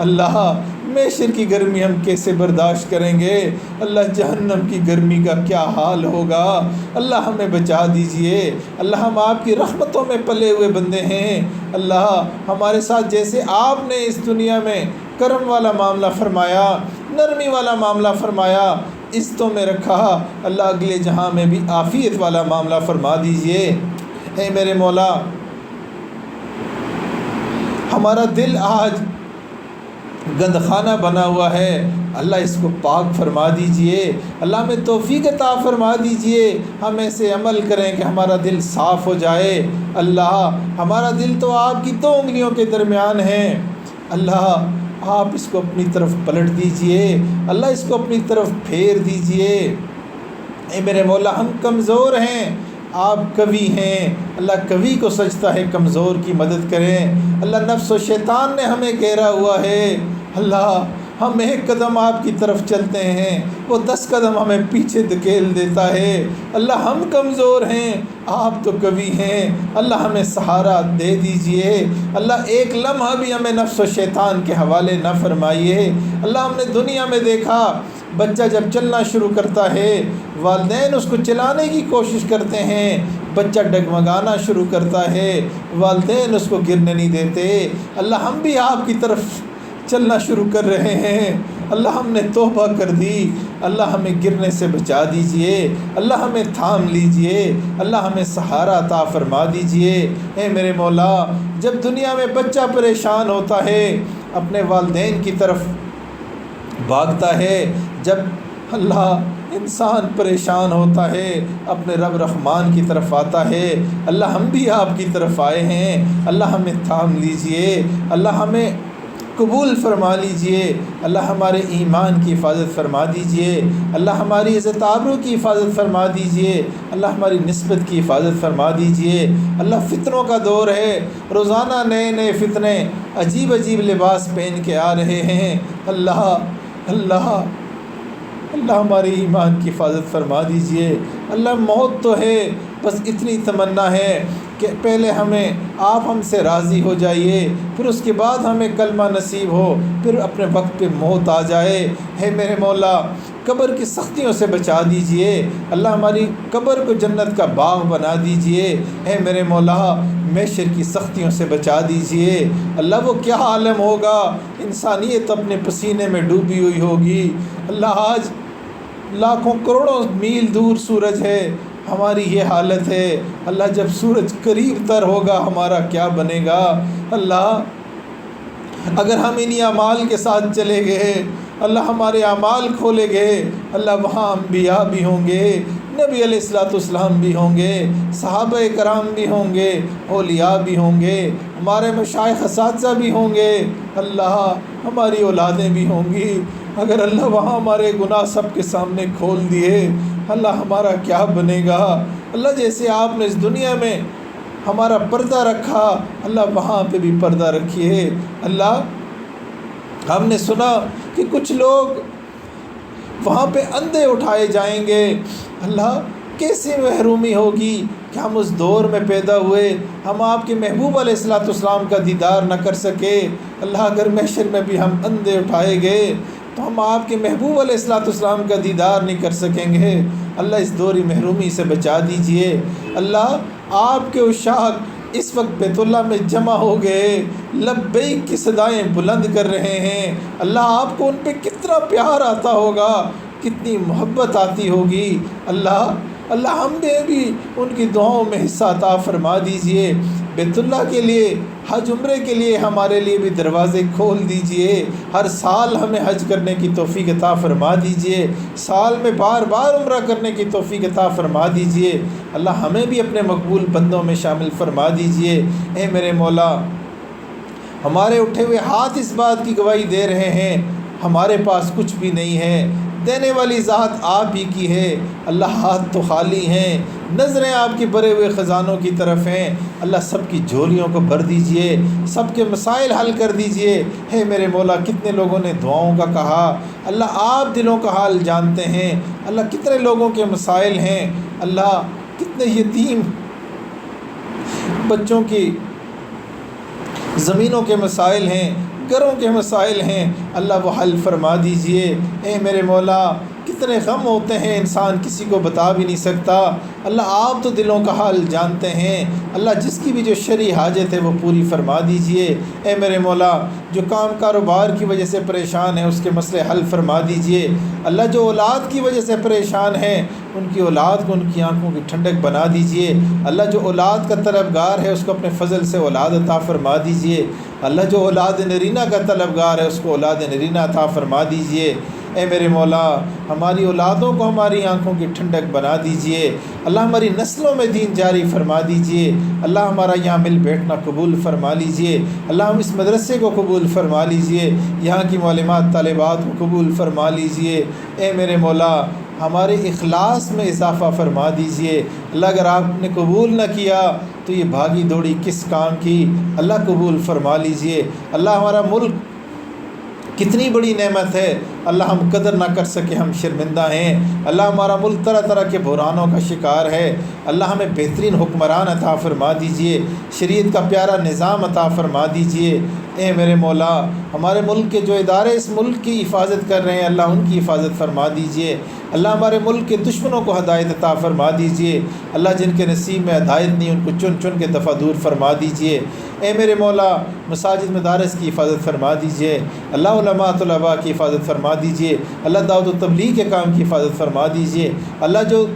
اللہ محشر کی گرمی ہم کیسے برداشت کریں گے؟ اللہ جہنم کی گرمی کا کیا حال ہوگا؟ اللہ ہمیں بچا دیجئے۔ اللہ ہم آپ کی رحمتوں میں پلے ہوئے بندے ہیں۔ اللہ ہمارے ساتھ جیسے آپ نے اس دنیا میں کرم والا معاملہ فرمایا، نرمی والا معاملہ فرمایا، عزتوں میں رکھا، اللہ اگلے جہاں میں بھی عافیت والا معاملہ فرما دیجئے۔ اے میرے مولا، ہمارا دل آج گند خانہ بنا ہوا ہے، اللہ اس کو پاک فرما دیجئے۔ اللہ ہمیں توفیق عطا فرما دیجئے، ہم ایسے عمل کریں کہ ہمارا دل صاف ہو جائے۔ اللہ ہمارا دل تو آپ کی 2 انگلیوں کے درمیان ہے، اللہ آپ اس کو اپنی طرف پلٹ دیجئے، اللہ اس کو اپنی طرف پھیر دیجئے۔ اے میرے مولا، ہم کمزور ہیں، آپ قوی ہیں، اللہ قوی کو سجدہ ہے کمزور کی مدد کریں۔ اللہ نفس و شیطان نے ہمیں گھیرا ہوا ہے، اللہ ہم 1 قدم آپ کی طرف چلتے ہیں، وہ 10 قدم ہمیں پیچھے دھکیل دیتا ہے۔ اللہ ہم کمزور ہیں، آپ تو قوی ہیں، اللہ ہمیں سہارا دے دیجئے۔ اللہ 1 لمحہ بھی ہمیں نفس و شیطان کے حوالے نہ فرمائیے۔ اللہ ہم نے دنیا میں دیکھا، بچہ جب چلنا شروع کرتا ہے، والدین اس کو چلانے کی کوشش کرتے ہیں، بچہ ڈگمگانا شروع کرتا ہے، والدین اس کو گرنے نہیں دیتے۔ اللہ ہم بھی آپ کی طرف چلنا شروع کر رہے ہیں، اللہ ہم نے توبہ کر دی، اللہ ہمیں گرنے سے بچا دیجئے، اللہ ہمیں تھام لیجئے، اللہ ہمیں سہارا عطا فرما دیجئے۔ اے میرے مولا، جب دنیا میں بچہ پریشان ہوتا ہے اپنے والدین کی طرف بھاگتا ہے، جب اللہ انسان پریشان ہوتا ہے اپنے رب رحمان کی طرف آتا ہے۔ اللہ ہم بھی آپ کی طرف آئے ہیں، اللہ ہمیں تھام لیجئے، اللہ ہمیں قبول فرما لیجئے، اللہ ہمارے ایمان کی حفاظت فرما دیجئے، اللہ ہماری عزت آبرو کی حفاظت فرما دیجئے، اللہ ہماری نسبت کی حفاظت فرما دیجئے۔ اللہ فتنوں کا دور ہے، روزانہ نئے نئے فتنے عجیب عجیب لباس پہن کے آ رہے ہیں، اللہ اللہ اللہ ہمارے ایمان کی حفاظت فرما دیجئے۔ اللہ موت تو ہے، بس اتنی تمنا ہے کہ پہلے آپ ہم سے راضی ہو جائیے، پھر اس کے بعد ہمیں کلمہ نصیب ہو، پھر اپنے وقت پہ موت آ جائے۔ ہے میرے مولا، قبر کی سختیوں سے بچا دیجئے، اللہ ہماری قبر کو جنت کا باغ بنا دیجئے۔ اے میرے مولا، محشر کی سختیوں سے بچا دیجئے۔ اللہ وہ کیا عالم ہوگا، انسانیت اپنے پسینے میں ڈوبی ہوئی ہوگی۔ اللہ آج لاکھوں کروڑوں میل دور سورج ہے، ہماری یہ حالت ہے۔ اللہ جب سورج قریب تر ہوگا ہمارا کیا بنے گا؟ اللہ اگر ہم انہی اعمال کے ساتھ چلے گئے، اللہ ہمارے اعمال کھولے گئے، اللہ وہاں انبیاء بھی ہوں گے، نبی علیہ السلام بھی ہوں گے، صحابہ کرام بھی ہوں گے، اولیاء بھی ہوں گے، ہمارے مشائخ اساتذہ بھی ہوں گے، اللہ ہماری اولادیں بھی ہوں گی۔ اگر اللہ وہاں ہمارے گناہ سب کے سامنے کھول دیے، اللہ ہمارا کیا بنے گا؟ اللہ جیسے آپ نے اس دنیا میں ہمارا پردہ رکھا، اللہ وہاں پہ بھی پردہ رکھیے۔ اللہ ہم نے سنا کہ کچھ لوگ وہاں پہ اندھے اٹھائے جائیں گے، اللہ کیسی محرومی ہوگی کہ ہم اس دور میں پیدا ہوئے، ہم آپ کے محبوب علیہ السلام کا دیدار نہ کر سکے۔ اللہ اگر محشر میں بھی ہم اندھے اٹھائے گئے تو ہم آپ کے محبوب علیہ السلام کا دیدار نہیں کر سکیں گے۔ اللہ اس دوری محرومی سے بچا دیجئے۔ اللہ آپ کے عشاق اس وقت بیت اللہ میں جمع ہو گئے، لبیک کی صدائیں بلند کر رہے ہیں، اللہ آپ کو ان پہ کتنا پیار آتا ہوگا، کتنی محبت آتی ہوگی۔ اللہ ہم نے بھی ان کی دعاؤں میں حصہ عطا فرما دیجئے۔ بیت اللہ کے لیے، حج عمرے کے لیے ہمارے لیے بھی دروازے کھول دیجئے۔ ہر سال ہمیں حج کرنے کی توفیق عطا فرما دیجئے، سال میں بار بار عمرہ کرنے کی توفیق عطا فرما دیجئے۔ اللہ ہمیں بھی اپنے مقبول بندوں میں شامل فرما دیجئے۔ اے میرے مولا، ہمارے اٹھے ہوئے ہاتھ اس بات کی گواہی دے رہے ہیں ہمارے پاس کچھ بھی نہیں ہے، دینے والی ذات آپ ہی کی ہے۔ اللہ ہاتھ تو خالی ہیں، نظریں آپ کے بھرے ہوئے خزانوں کی طرف ہیں۔ اللہ سب کی جھولیوں کو بھر دیجئے، سب کے مسائل حل کر دیجئے۔ ہے میرے مولا، کتنے لوگوں نے دعاؤں کا کہا، اللہ آپ دلوں کا حال جانتے ہیں۔ اللہ کتنے لوگوں کے مسائل ہیں، اللہ کتنے یتیم بچوں کی زمینوں کے مسائل ہیں، گھروں کے مسائل ہیں، اللہ وہ حل فرما دیجئے۔ اے میرے مولا، کتنے غم ہوتے ہیں انسان کسی کو بتا بھی نہیں سکتا۔ اللہ آپ تو دلوں کا حال جانتے ہیں۔ اللہ جس کی بھی جو شرعی حاجت ہے وہ پوری فرما دیجئے۔ اے میرے مولا، جو کام کاروبار کی وجہ سے پریشان ہے اس کے مسئلے حل فرما دیجئے۔ اللہ جو اولاد کی وجہ سے پریشان ہیں ان کی اولاد کو ان کی آنکھوں کی ٹھنڈک بنا دیجئے۔ اللہ جو اولاد کا طلبگار ہے اس کو اپنے فضل سے اولاد عطا فرما دیجئے۔ اللہ جو اولاد نرینہ کا طلبگار ہے اس کو اولاد نرینہ عطا فرما دیجئے۔ اے میرے مولا، ہماری اولادوں کو ہماری آنکھوں کی ٹھنڈک بنا دیجئے۔ اللہ ہماری نسلوں میں دین جاری فرما دیجئے۔ اللہ ہمارا یہاں مل بیٹھنا قبول فرما لیجئے۔ اللہ ہم اس مدرسے کو قبول فرما لیجئے، یہاں کی معلمات طالبات کو قبول فرما لیجئے۔ اے میرے مولا، ہمارے اخلاص میں اضافہ فرما دیجئے۔ اللہ اگر آپ نے قبول نہ کیا تو یہ بھاگی دوڑی کس کام کی، اللہ قبول فرما لیجئے۔ اللہ ہمارا ملک کتنی بڑی نعمت ہے، اللہ ہم قدر نہ کر سکے، ہم شرمندہ ہیں۔ اللہ ہمارا ملک طرح طرح کے بحرانوں کا شکار ہے، اللہ ہمیں بہترین حکمران عطا فرما دیجئے، شریعت کا پیارا نظام عطا فرما دیجئے۔ اے میرے مولا، ہمارے ملک کے جو ادارے اس ملک کی حفاظت کر رہے ہیں اللہ ان کی حفاظت فرما دیجئے۔ اللہ ہمارے ملک کے دشمنوں کو ہدایت عطا فرما دیجئے۔ اللہ جن کے نصیب میں ہدایت نہیں ان کو چن چن کے دفع دور فرما دیجئے۔ اے میرے مولا، مساجد مدارس کی حفاظت فرما دیجئے۔ اللہ علماء طلباء کی حفاظت فرما دیجئے۔ اللہ دعوت و تبلیغ کے کام کی حفاظت فرما دیجئے۔ اللہ جو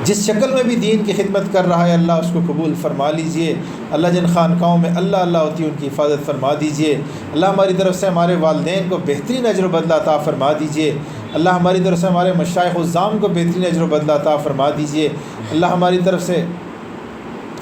جس شکل میں بھی دین کی خدمت کر رہا ہے اللہ اس کو قبول فرما لیجئے۔ اللہ جن خانقاہوں میں اللہ اللہ ہوتی ہے ان کی حفاظت فرما دیجئے۔ اللہ ہماری طرف سے ہمارے والدین کو بہترین اجر و بدلہ عطا فرما دیجئے۔ اللہ ہماری طرف سے ہمارے مشائخ الزام کو بہترین اجر و بدلہ عطا فرما دیجئے۔ اللہ ہماری طرف سے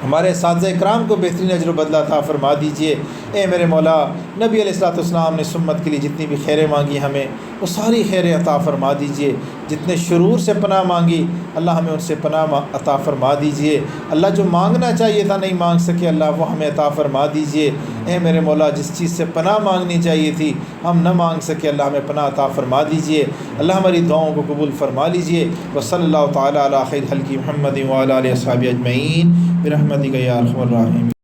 ہمارے اساتذہ اکرام کو بہترین اجر و بدلہ عطا فرما دیجئے۔ اے میرے مولا، نبی علیہ الصلوۃ والسلام نے سمت کے لیے جتنی بھی خیریں مانگی ہمیں وہ ساری خیریں عطا فرما دیجئے۔ جتنے شرور سے پناہ مانگی اللہ ہمیں ان سے پناہ عطا فرما دیجئے۔ اللہ جو مانگنا چاہیے تھا نہیں مانگ سکے اللہ وہ ہمیں عطا فرما دیجئے۔ اے میرے مولا، جس چیز سے پناہ مانگنی چاہیے تھی ہم نہ مانگ سکے اللہ ہمیں پناہ عطا فرما دیجئے۔ اللہ ہماری دعاؤں کو قبول فرما لیجئے۔ وصلی اللہ تعالیٰ علی خیر خلق محمد وعلی آلہ وصحبہ اجمعین برحمتک یا ارحم الراحمین۔